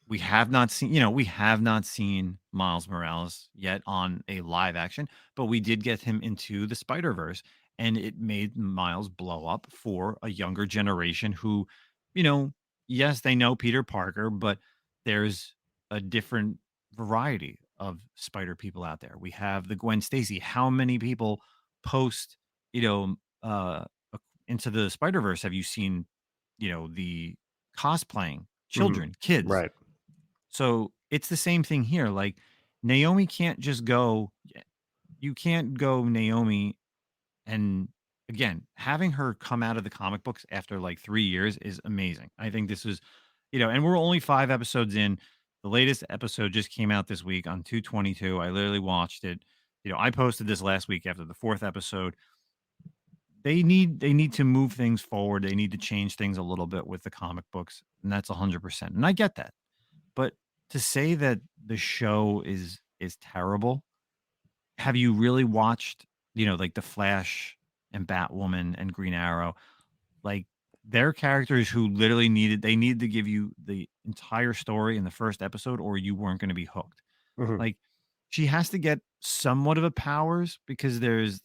we have not seen Miles Morales yet on a live action, but we did get him into the Spider-Verse, and it made Miles blow up for a younger generation who, you know, yes, they know Peter Parker, but there's a different variety of Spider people out there. We have the Gwen Stacy. How many people post, you know, uh into the Spider-Verse have you seen, the cosplaying Mhm. children, kids? Right. So it's the same thing here. Like, Naomi can't just go, you can't go Naomi. And again, having her come out of the comic books after like 3 years is amazing. I think this is, and we're only 5 episodes in. The latest episode just came out this week on 2/22. I literally watched it. I posted this last week after the fourth episode. They need to move things forward. They need to change things a little bit with the comic books, and that's 100%. And I get that. But to say that the show is terrible, have you really watched, like the Flash and Batwoman and Green Arrow? Like, they're characters who literally needed to give you the entire story in the first episode, or you weren't going to be hooked. Mhm. Like, she has to get somewhat of a powers, because there's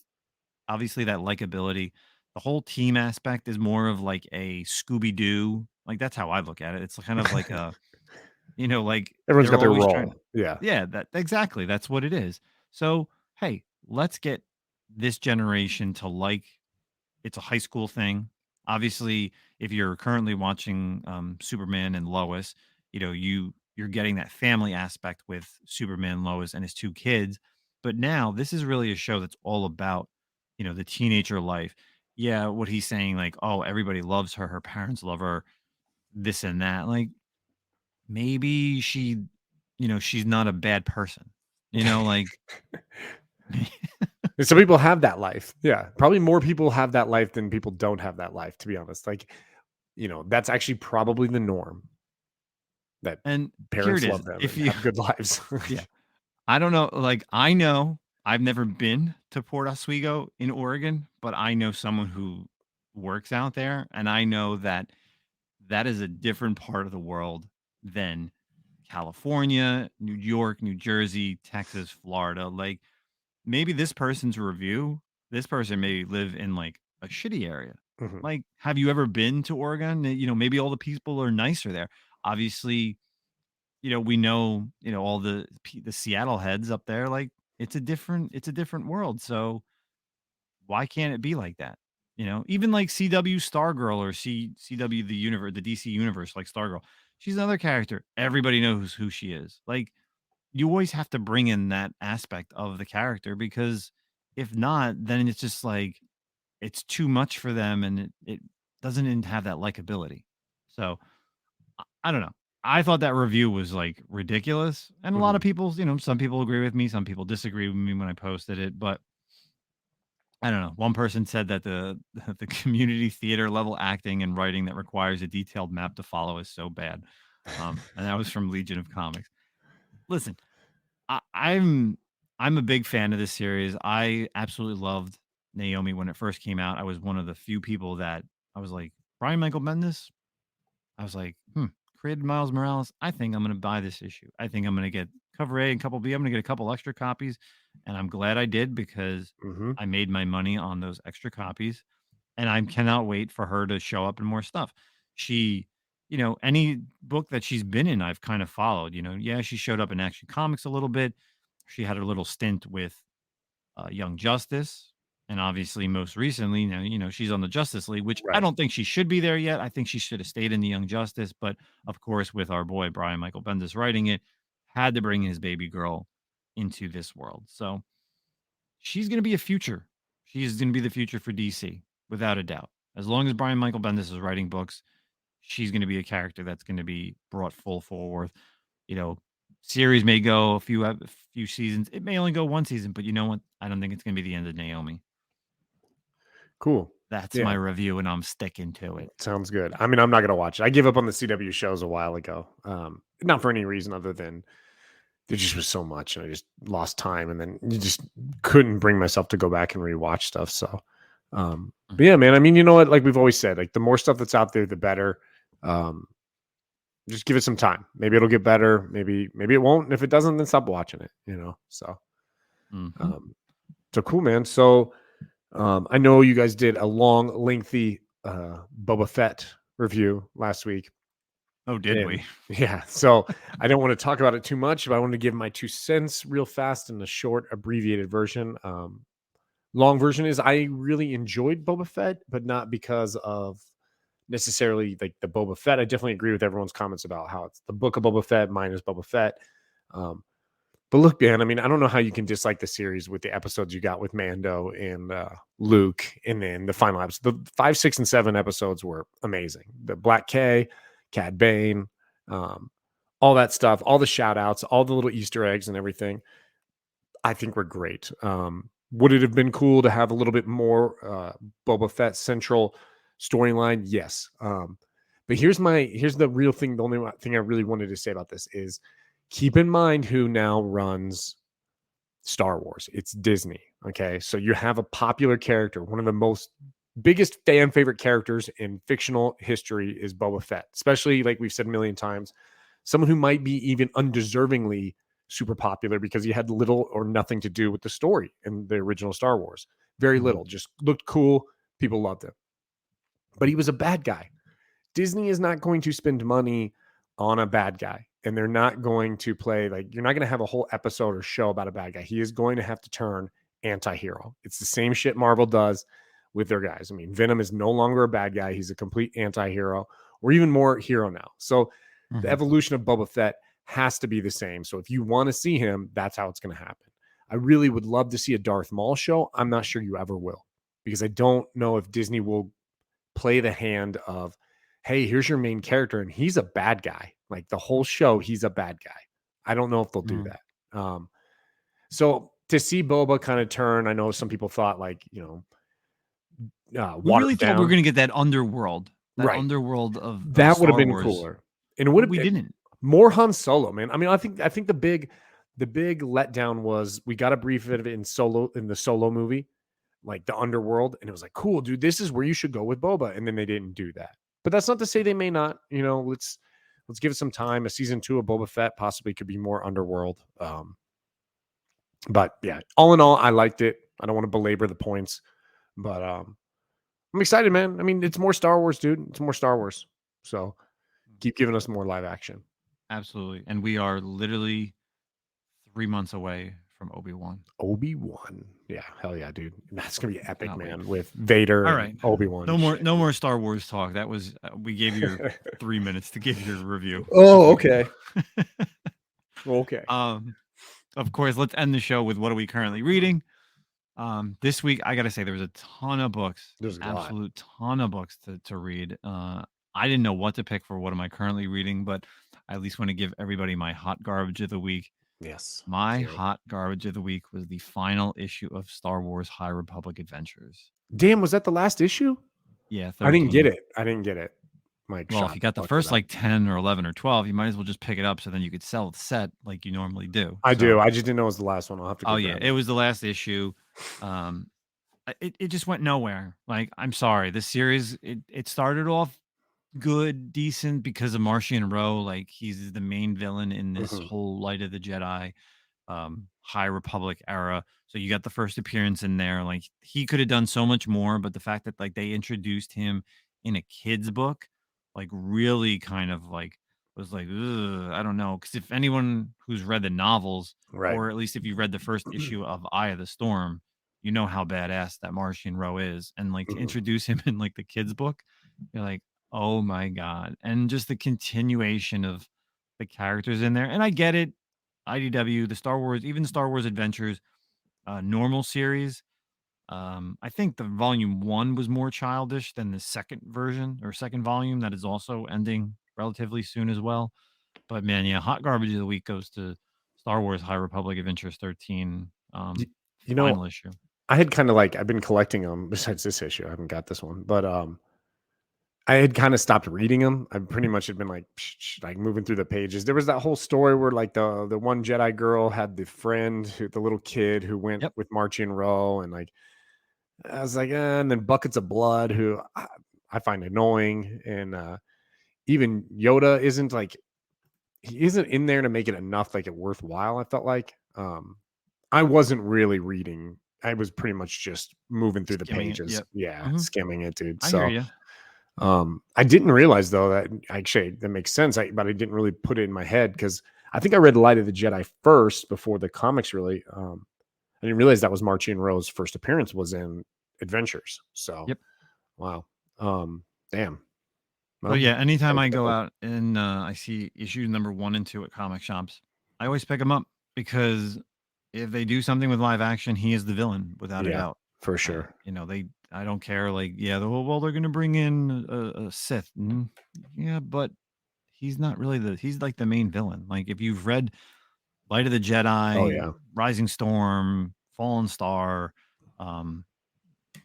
obviously that likability. The whole team aspect is more of like a Scooby Doo. Like, that's how I look at it. It's kind of like a, like Everyone's they're got their always trying. role. Yeah. Yeah, that exactly. That's what it is. So, hey, let's get this generation to like, it's a high school thing. Obviously, if you're currently watching Superman and Lois, you're getting that family aspect with Superman, Lois, and his two kids. But now this is really a show that's all about, the teenager life. yeah, what he's saying, like, oh, everybody loves her, her parents love her, this and that. Like, maybe she, she's not a bad person. Like And some people have that life. Yeah. Probably more people have that life than people don't have that life, to be honest. Like, that's actually probably the norm, that and here parents it is. love them If and you have good lives. yeah. I don't know, like I know I've never been to Port Oswego in Oregon, but I know someone who works out there, and I know that that is a different part of the world than California, New York, New Jersey, Texas, Florida. Like maybe this person may live in like a shitty area. Mhm. Like, have you ever been to Oregon? Maybe all the people are nicer there. Obviously, we know, all the Seattle heads up there. Like, it's a different world. So why can't it be like that? Even like CW Stargirl or CW the universe, the DC universe, like Stargirl. She's another character. Everybody knows who she is. Like, you always have to bring in that aspect of the character, because if not, then it's just like it's too much for them, and it doesn't even have that likability. So I don't know. I thought that review was like ridiculous, and a lot of Mhm. people, some people agree with me, some people disagree with me when I posted it, but I don't know. One person said that the the community theater level acting and writing that requires a detailed map to follow is so bad, and that was from Legion of Comics. Listen, I'm a big fan of this series. I absolutely loved Naomi when it first came out. I was one of the few people that I was like, Brian Michael Bendis. I was like, created Miles Morales. I think I'm going to buy this issue. I think I'm going to get cover A and couple B. I'm going to get a couple extra copies, and I'm glad I did, because Mhm. I made my money on those extra copies, and I cannot wait for her to show up in more stuff. She, any book that she's been in, I've kind of followed. Yeah, she showed up in Action Comics a little bit. She had a little stint with Young Justice, and obviously, most recently, now she's on the Justice League, which I Right. don't think she should be there yet. I think she should have stayed in the Young Justice, but of course, with our boy Brian Michael Bendis writing it, had to bring his baby girl into this world. So she's going to be a future. She's going to be the future for DC, without a doubt. As long as Brian Michael Bendis is writing books, she's going to be a character that's going to be brought full forward. You know, Series may go a few seasons. It may only go one season, but you know what? I don't think it's going to be the end of Naomi. Cool. That's my Yeah. review, and I'm sticking to it. Sounds good. I mean, I'm not gonna watch it. I gave up on the CW shows a while ago. Not for any reason other than there just was so much, and I just lost time, and then you just couldn't bring myself to go back and rewatch stuff. So, but yeah, man. I mean, you know what? Like we've always said, like the more stuff that's out there, the better. Um, just give it some time. Maybe it'll get better. Maybe it won't. And if it doesn't, then stop watching it. So, Mm-hmm. um, so cool, man. So, I know you guys did a long, lengthy Boba Fett review last week. Oh, did And we? yeah, so I don't want to talk about it too much, but I want to give my 2 cents real fast in a short, abbreviated version. Long version is I really enjoyed Boba Fett, but not because of necessarily like the Boba Fett. I definitely agree with everyone's comments about how it's the book of Boba Fett, mine is Boba Fett. But look, man, I mean, I don't know how you can dislike the series with the episodes you got with Mando and Luke, and then the final episode. The 5, 6, and 7 episodes were amazing. The Black K, Cad Bane, all that stuff, all the shout outs, all the little Easter eggs and everything, I think were great. Would it have been cool to have a little bit more Boba Fett central storyline? Yes. But here's the real thing. The only thing I really wanted to say about this is keep in mind who now runs Star Wars. It's Disney. Okay. So you have a popular character, one of the most biggest fan favorite characters in fictional history is Boba Fett, especially like we've said a million times, someone who might be even undeservingly super popular because he had little or nothing to do with the story in the original Star Wars. Very little, just looked cool. People loved him, but he was a bad guy. Disney is not going to spend money on a bad guy, and they're not going to play like you're not going to have a whole episode or show about a bad guy. He is going to have to turn anti-hero. It's the same shit Marvel does with their guys. I mean, Venom is no longer a bad guy. He's a complete anti-hero, or even more hero now. So the evolution of Boba Fett has to be the same. So if you want to see him, that's how it's going to happen. I really would love to see a Darth Maul show. I'm not sure you ever will. because I don't know if Disney will play the hand of, hey, here's your main character and he's a bad guy. Like the whole show, he's a bad guy. I don't know if they'll do that. So to see Boba kind of turn, I know some people thought like, we watered really thought down. we were going to get that underworld Right. underworld of That would have Star been Wars. cooler. And it would have We been didn't. more Han Solo, man. I mean, I think the big letdown was we got a brief of it in the Solo movie, like the underworld, and it was like, cool, dude, this is where you should go with Boba. And then they didn't do that. But that's not to say they may not. You know, let's give it some time. A season 2 of Boba Fett possibly could be more underworld. But yeah, all in all, I liked it. I don't want to belabor the points, but I'm excited, man. I mean, it's more Star Wars, dude. It's more Star Wars. So keep giving us more live action. Absolutely. And we are literally 3 months away from Obi-Wan. Yeah, hell yeah, dude. That's gonna be epic, Cannot wait. man, with Vader. All and right. Obi-Wan. No more Star Wars talk. That was we gave you 3 minutes to give your review. Oh, okay. Okay. Of course, let's end the show with what are we currently reading. This week, I got to say, there was a ton of books. There's a absolute ton of books to read. I didn't know what to pick for what am I currently reading, but I at least want to give everybody my hot garbage of the week. Yes. My hot garbage of the week was the final issue of Star Wars High Republic Adventures. Damn, was that the last issue? Yeah, 13. I didn't get it. Mike, well, if you got the first like 10 or 11 or 12, you might as well just pick it up so then you could sell the set like you normally do. I do. I just didn't know it was the last one. I'll have to go yeah, it was the last issue. It just went nowhere. Like, I'm sorry. This series, it started off good, decent because of Martian Rowe. Like, he's the main villain in this whole Light of the Jedi High Republic era. So you got the first appearance in there. Like, he could have done so much more, but the fact that like they introduced him in a kid's book, like really kind of like was like, I don't know. Because if anyone who's read the novels, or at least if you read the first issue of Eye of the Storm, you know how badass that Martian Rowe is. And like to introduce him in like the kids' book, you're like, oh my God. And just the continuation of the characters in there. And I get it. IDW, the Star Wars, even Star Wars Adventures, normal series. I think the volume 1 was more childish than the second version or second volume that is also ending relatively soon as well. But man, yeah, hot garbage of the week goes to Star Wars High Republic Adventures 13. You know, final issue. I had kind of like, I've been collecting them besides this issue. I haven't got this one, but I had kind of stopped reading them. I pretty much had been like moving through the pages. There was that whole story where like the one Jedi girl had the friend, the little kid who went with Martian Rowe, and like I was like, and then Buckets of Blood, who I find annoying, and even Yoda isn't like, he isn't in there to make it enough like it worthwhile. I felt like I wasn't really reading. I was pretty much just moving through Skimming the pages. it, Skimming it, dude. I hear you. I didn't realize though that actually that makes sense, but I didn't really put it in my head because I think I read Light of the Jedi first before the comics really. I didn't realize that was Martian Rowe's first appearance was in Adventures. So, wow. Damn. Well, yeah, anytime I go out and I see issues number 1 and 2 at comic shops, I always pick them up because if they do something with live action, he is the villain without a doubt. For sure. I don't care. Like, they're going to bring in a Sith. Yeah, but he's not really he's like the main villain. Like, if you've read Light of the Jedi, Rising Storm, Fallen Star, what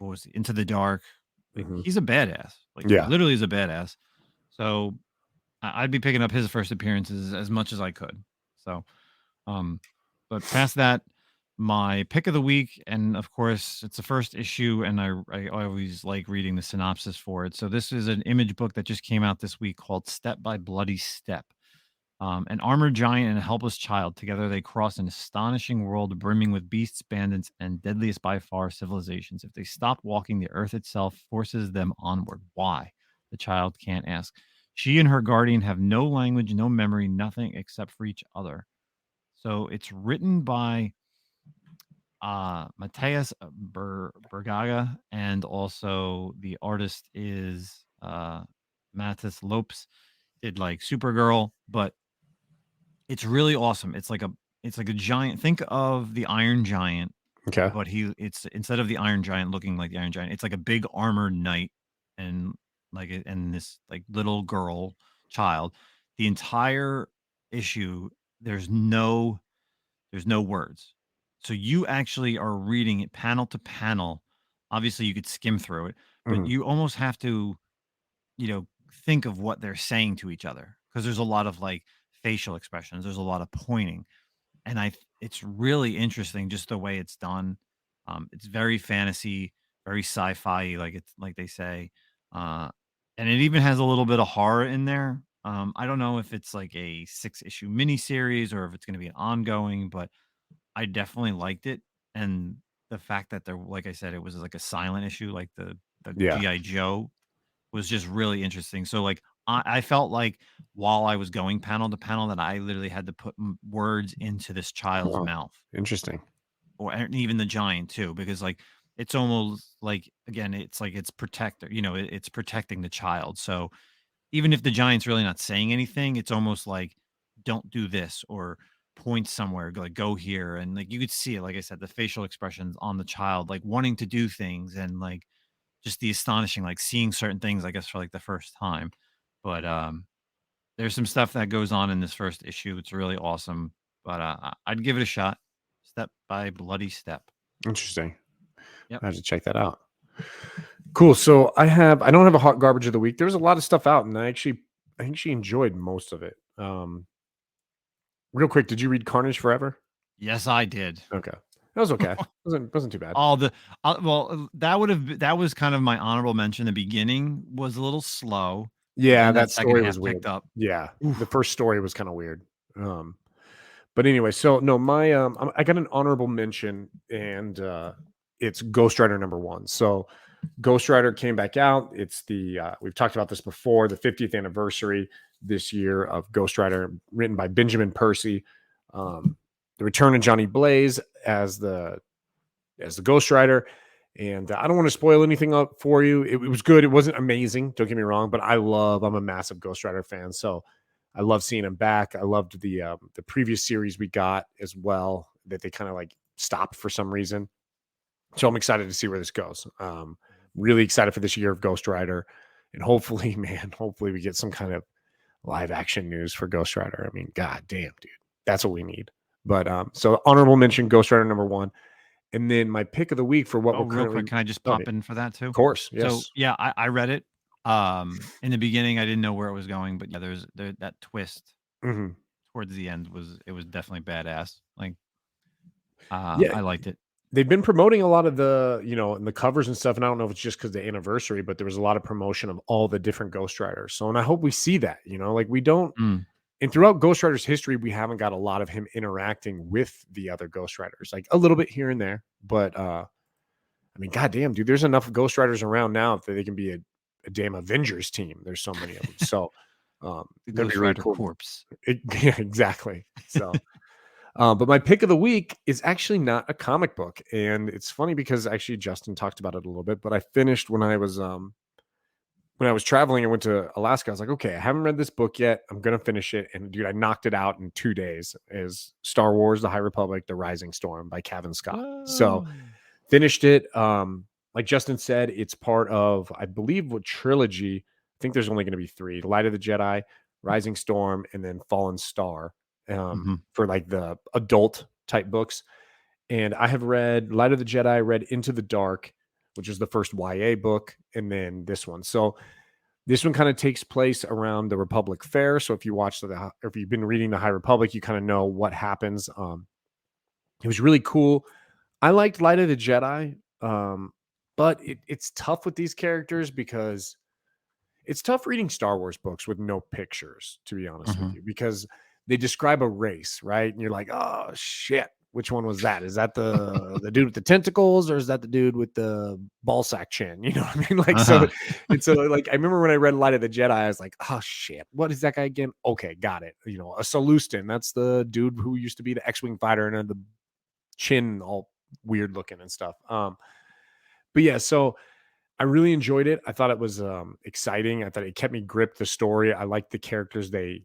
was it? Into the Dark, like, he's a badass. Like, he literally is a badass. So I'd be picking up his first appearances as much as I could. So, but past that, my pick of the week, and of course it's the first issue, and I always like reading the synopsis for it. So this is an Image book that just came out this week called Step by Bloody Step. An armored giant and a helpless child, together they cross an astonishing world brimming with beasts, bandits, and deadliest by far civilizations. If they stop walking, the earth itself forces them onward. Why? The child can't ask. She and her guardian have no language, no memory, nothing except for each other. So it's written by Mateus Bergaga, and also the artist is Matis Lopes. Did like Supergirl, but it's really awesome. It's like a giant. Think of the Iron Giant, Okay. but it's instead of the Iron Giant looking like the Iron Giant, it's like a big armored knight and and this like little girl child. The entire issue, there's no words. So you actually are reading it panel to panel. Obviously, you could skim through it, but Mhm. you almost have to, think of what they're saying to each other because there's a lot of like facial expressions. There's a lot of pointing, and it's really interesting just the way it's done. It's very fantasy, very sci-fi, like it's like they say, uh, and it even has a little bit of horror in there. I don't know if it's like a 6-issue miniseries or if it's going to be an ongoing, but I definitely liked it, and the fact that there, like I said, it was like a silent issue, like the Yeah. GI Joe was just really interesting. So like I felt like while I was going panel to panel that I literally had to put words into this child's Oh, mouth, interesting. or and even the giant too, because like it's almost like again, it's like it's protector, it's protecting the child. So even if the giant's really not saying anything, it's almost like don't do this or point somewhere, like go here, and like you could see it. Like I said, the facial expressions on the child, like wanting to do things, and like just the astonishing, like seeing certain things, I guess, for like the first time. But there's some stuff that goes on in this first issue. It's really awesome. But I'd give it a shot. Step by bloody step. Interesting. Yep. I have to check that out. Cool. So I don't have a hot garbage of the week. There was a lot of stuff out, and I actually enjoyed most of it. Real quick, did you read Carnage Forever? Yes, I did. Okay, that was okay. wasn't too bad. All the that was kind of my honorable mention. The beginning was a little slow. But Yeah, then that that second story half was weird. picked up. Yeah, Oof. the first story was kind of weird. But anyway, so no, my I got an honorable mention, and it's Ghost Rider #1. So Ghost Rider came back out. It's we've talked about this before, the 50th anniversary this year of Ghost Rider, written by Benjamin Percy. The return of Johnny Blaze as the Ghost Rider. And I don't want to spoil anything up for you. It was good. It wasn't amazing. Don't get me wrong, but I'm a massive Ghost Rider fan. So I love seeing him back. I loved the previous series we got as well, that they kind of like stopped for some reason. So I'm excited to see where this goes. Really excited for this year of Ghost Rider. And hopefully, man, hopefully we get some kind of live action news for Ghost Rider. I mean, god damn, dude. That's what we need. But so honorable mention, Ghost Rider #1. And then my pick of the week for what Oh, we're real currently, quick, can I just oh, pop in for that too? of course, So yes. yeah, I read it. In the beginning, I didn't know where it was going, but yeah, that twist Mhm. towards the end was definitely badass. Like, Yeah, I liked it. they've been promoting a lot of the, in the covers and stuff. And I don't know if it's just because the anniversary, but there was a lot of promotion of all the different Ghost Riders. So, and I hope we see that, like we don't, Mm. and throughout Ghost Rider's history, we haven't got a lot of him interacting with the other Ghost Riders, like a little bit here and there. But I mean, goddamn, dude, there's enough Ghost Riders around now that they can be a damn Avengers team. There's so many of them. So The that'd Ghost be really Rider cool. corpse. Yeah, exactly. So, but my pick of the week is actually not a comic book, and it's funny because actually Justin talked about it a little bit. But I finished when I was traveling. I went to Alaska. I was like, okay, I haven't read this book yet. I'm gonna finish it, and dude, I knocked it out in 2 days. Is Star Wars: The High Republic: The Rising Storm by Kevin Scott. So Whoa. finished it. Like Justin said, it's part of, I believe, what trilogy. I think there's only going to be 3: Light of the Jedi, Rising Storm, and then Fallen Star, Mhm. for like the adult type books. And I have read Light of the Jedi, read Into the Dark, which is the first YA book, and then this one. So this one kind of takes place around the Republic Fair. So if if you've been reading the High Republic, you kind of know what happens. It was really cool. I liked Light of the Jedi, but it's tough with these characters because it's tough reading Star Wars books with no pictures, to be honest with Mhm. you, because they describe a race, right? And you're like, oh shit, which one was that? Is that the dude with the tentacles, or is that the dude with the ball sack chin? You know what I mean? Like, Uh-huh. so like I remember when I read Light of the Jedi, I was like, oh shit, what is that guy again? Okay, got it. A Salustin, that's the dude who used to be the X-Wing fighter and had the chin all weird looking and stuff. But yeah, so I really enjoyed it. I thought it was exciting. I thought it kept me gripped the story. I like the characters they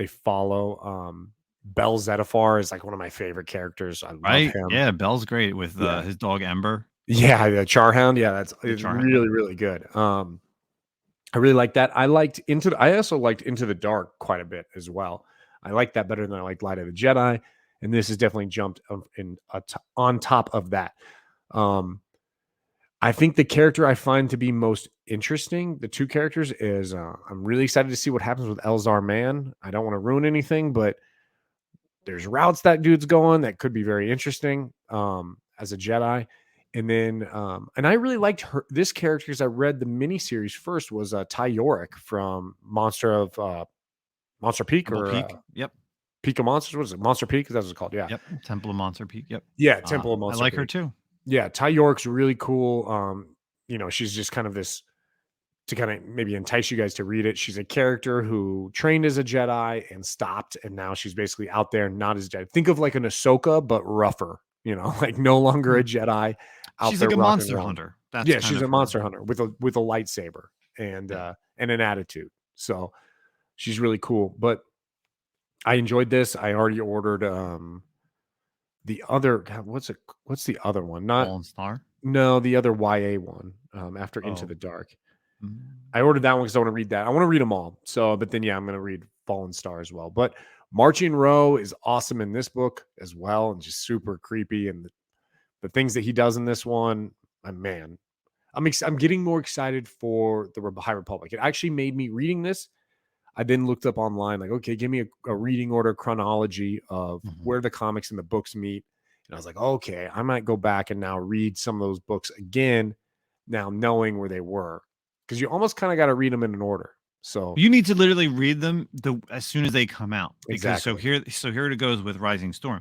follow. Bell Zettifar is like one of my favorite characters. I love Right? him. Yeah, Bell's great with Yeah. his dog Ember. Yeah, the Charhound. Yeah, it's Charhound, really, really good. I really like that. I also liked Into the Dark quite a bit as well. I like that better than I like Light of the Jedi, and this has definitely jumped on top of that. I think the character I find to be most interesting, the two characters, is I'm really excited to see what happens with Elzar Mann. I don't want to ruin anything, but there's routes that dude's going that could be very interesting as a Jedi. And then, and I really liked this character because I read the miniseries first was Ty Yorick from Monster Peak Temple or Peak. Yep. Peak of Monsters. What is it? Monster Peak? That's what it's called. Yeah. Yep. Temple of Monster Peak. Yep. Yeah. Temple of Monster I like Peak. her too. Yeah. Ty Yorick's really cool. She's just kind of this, to kind of maybe entice you guys to read it. She's a character who trained as a Jedi and stopped, and now she's basically out there not as a Jedi. Think of like an Ahsoka, but rougher, like no longer a Jedi. She's like a monster hunter. Yeah, she's a monster hunter with a lightsaber and an attitude. So she's really cool. But I enjoyed this. I already ordered the other. God, what's the other one? Not Fallen Star. No, the other YA one. After Into the Dark. Mm-hmm. I ordered that one because I want to read that. I want to read them all. So, but then I'm going to read Fallen Star as well. But Marching Row is awesome in this book as well, and just super creepy. And the things that he does in this one, man, I'm getting more excited for the High Republic. It actually made me reading this. I then looked up online, like, okay, give me a reading order chronology of where the comics and the books meet. And I was like, okay, I might go back and now read some of those books again, now knowing where they were. Because you almost kind of got to read them in an order. So you need to literally read them as soon as they come out. Because exactly. so here it goes with Rising Storm.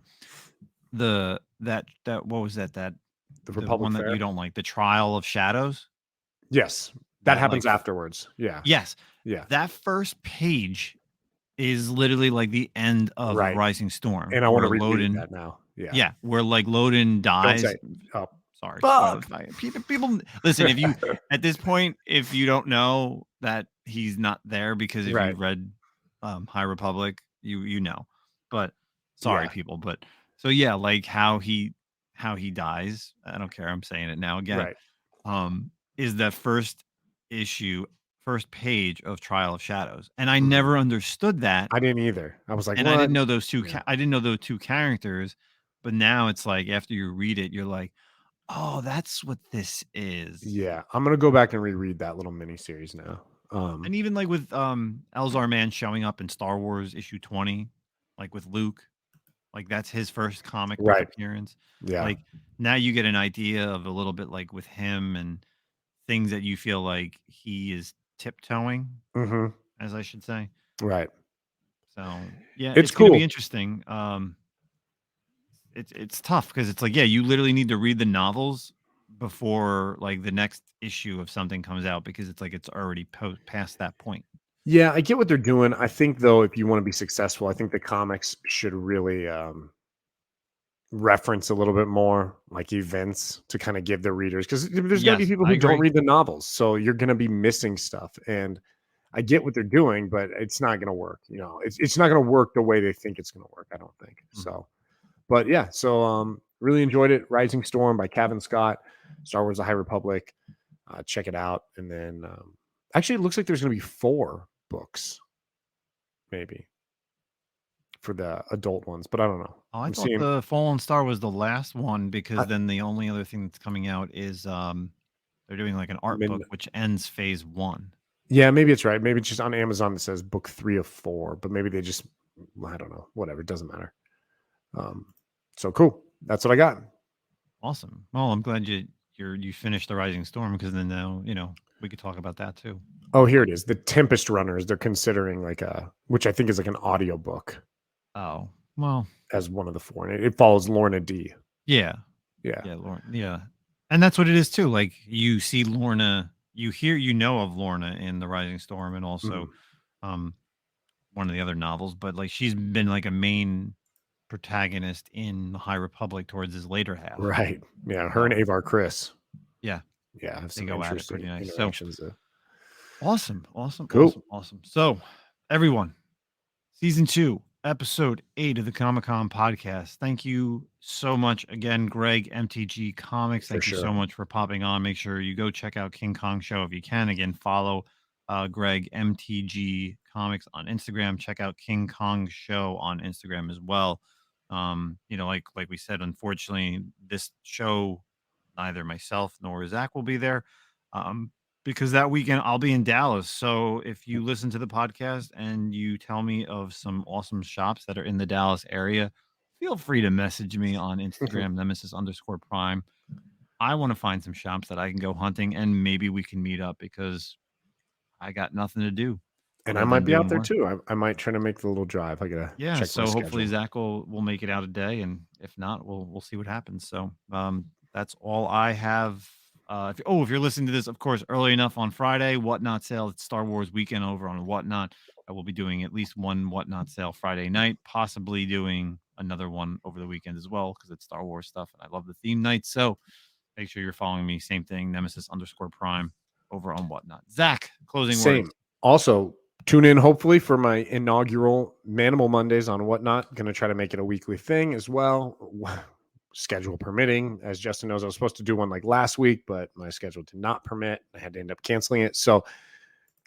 What was that? The Republic one Fair? that you don't like, the Trial of Shadows. Yes, that happens afterwards. Yeah. Yes. Yeah. That first page is literally like the end of Rising Storm. And I want to read that now. Yeah. Yeah. Where like Loden dies. Sorry. People listen, if you at this point, if you don't know that he's not there, because if you read High Republic, you know. But sorry, people. But so yeah, like how he dies. I don't care. I'm saying it now again. Is the first page of Trial of Shadows. And I never understood that. I didn't either. I was like, and I didn't know those two I didn't know those two characters, but now it's like after you read it, you're like, oh, that's what this is. Yeah, I'm gonna go back and reread that little mini series now. And even like with Elzar Mann showing up in Star Wars issue 20, like with Luke, like that's his first comic book appearance. Yeah, like now you get an idea of a little bit like with him and things that you feel like he is tiptoeing, as I should say. Right. So yeah, it's cool. Gonna be interesting. It's tough because it's like, you literally need to read the novels before like the next issue of something comes out, because it's like it's already past that point. Yeah, I get what they're doing. I think though, if you want to be successful, I think the comics should really reference a little bit more like events to kind of give the readers, because there's going to be people who don't read the novels, so you're going to be missing stuff. And I get what they're doing, but it's not going to work. It's not going to work the way they think it's going to work, I don't think. So, but yeah, so really enjoyed it. Rising Storm by Kevin Scott, Star Wars: The High Republic. Check it out. And then actually it looks like there's going to be 4 books maybe for the adult ones, but I don't know. I thought the Fallen Star was the last one, because then the only other thing that's coming out is they're doing like an art book which ends phase 1. Yeah, maybe it's right. Maybe it's just on Amazon that says book 3 of 4, but maybe they just, I don't know, whatever, it doesn't matter. So cool. That's what I got. Awesome. Well, I'm glad you finished the Rising Storm, because then now we could talk about that too. Oh, here it is. The Tempest Runners. They're considering which I think is like an audio book. Oh, well, as one of the 4, and it follows Lorna D. Yeah, Lorna. Yeah, and that's what it is too. Like you see Lorna, you know of Lorna in the Rising Storm, and also one of the other novels. But like she's been like a main protagonist in the High Republic towards his later half. Right. Yeah. Her and Avar Chris. Yeah. Yeah. Have some interesting pretty nice. Interactions. So, awesome. Cool. Awesome. So everyone, season 2, episode 8 of the Comic-Con podcast. Thank you so much again, Greg, MTG Comics. Thank you so much for popping on. Make sure you go check out KingKon Show if you can. Again, follow Greg, MTG Comics on Instagram. Check out KingKon Show on Instagram as well. Like we said, unfortunately, this show, neither myself nor Zach will be there. Because that weekend I'll be in Dallas. So if you listen to the podcast and you tell me of some awesome shops that are in the Dallas area, feel free to message me on Instagram, Nemesis_Prime. I want to find some shops that I can go hunting, and maybe we can meet up because I got nothing to do. And I might be out there too. I might try to make the little drive. I gotta check so my hopefully schedule. Zach will make it out a day, and if not, we'll see what happens. So that's all I have. If you're listening to this, of course, early enough on Friday, Whatnot sale. It's Star Wars weekend over on Whatnot. I will be doing at least one Whatnot sale Friday night, possibly doing another one over the weekend as well, because it's Star Wars stuff and I love the theme night. So make sure you're following me. Same thing, Nemesis_Prime over on Whatnot. Zach, closing words. Also, tune in hopefully for my inaugural Manimal Mondays on Whatnot. Going to try to make it a weekly thing as well. Schedule permitting. As Justin knows, I was supposed to do one like last week, but my schedule did not permit. I had to end up canceling it. So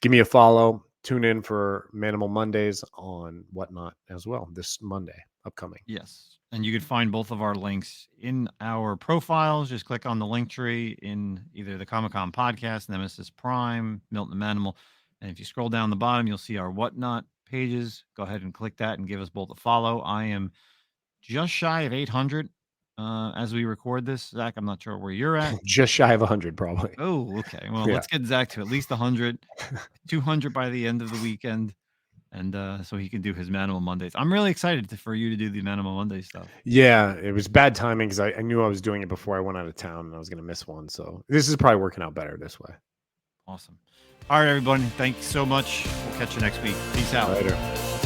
give me a follow. Tune in for Manimal Mondays on Whatnot as well this Monday upcoming. Yes. And you can find both of our links in our profiles. Just click on the link tree in either the Comic-Con podcast, Nemesis Prime, Milton Manimal. And if you scroll down the bottom, you'll see our Whatnot pages. Go ahead and click that and give us both a follow. I am just shy of 800 as we record this. Zach, I'm not sure where you're at. Just shy of 100 probably. Oh, okay. Well, let's get Zach to at least 100, 200 by the end of the weekend. And so he can do his Manimal Mondays. I'm really excited for you to do the Manimal Monday stuff. Yeah, it was bad timing because I knew I was doing it before I went out of town and I was going to miss one. So this is probably working out better this way. Awesome. All right, everybody. Thanks so much. We'll catch you next week. Peace out. Later.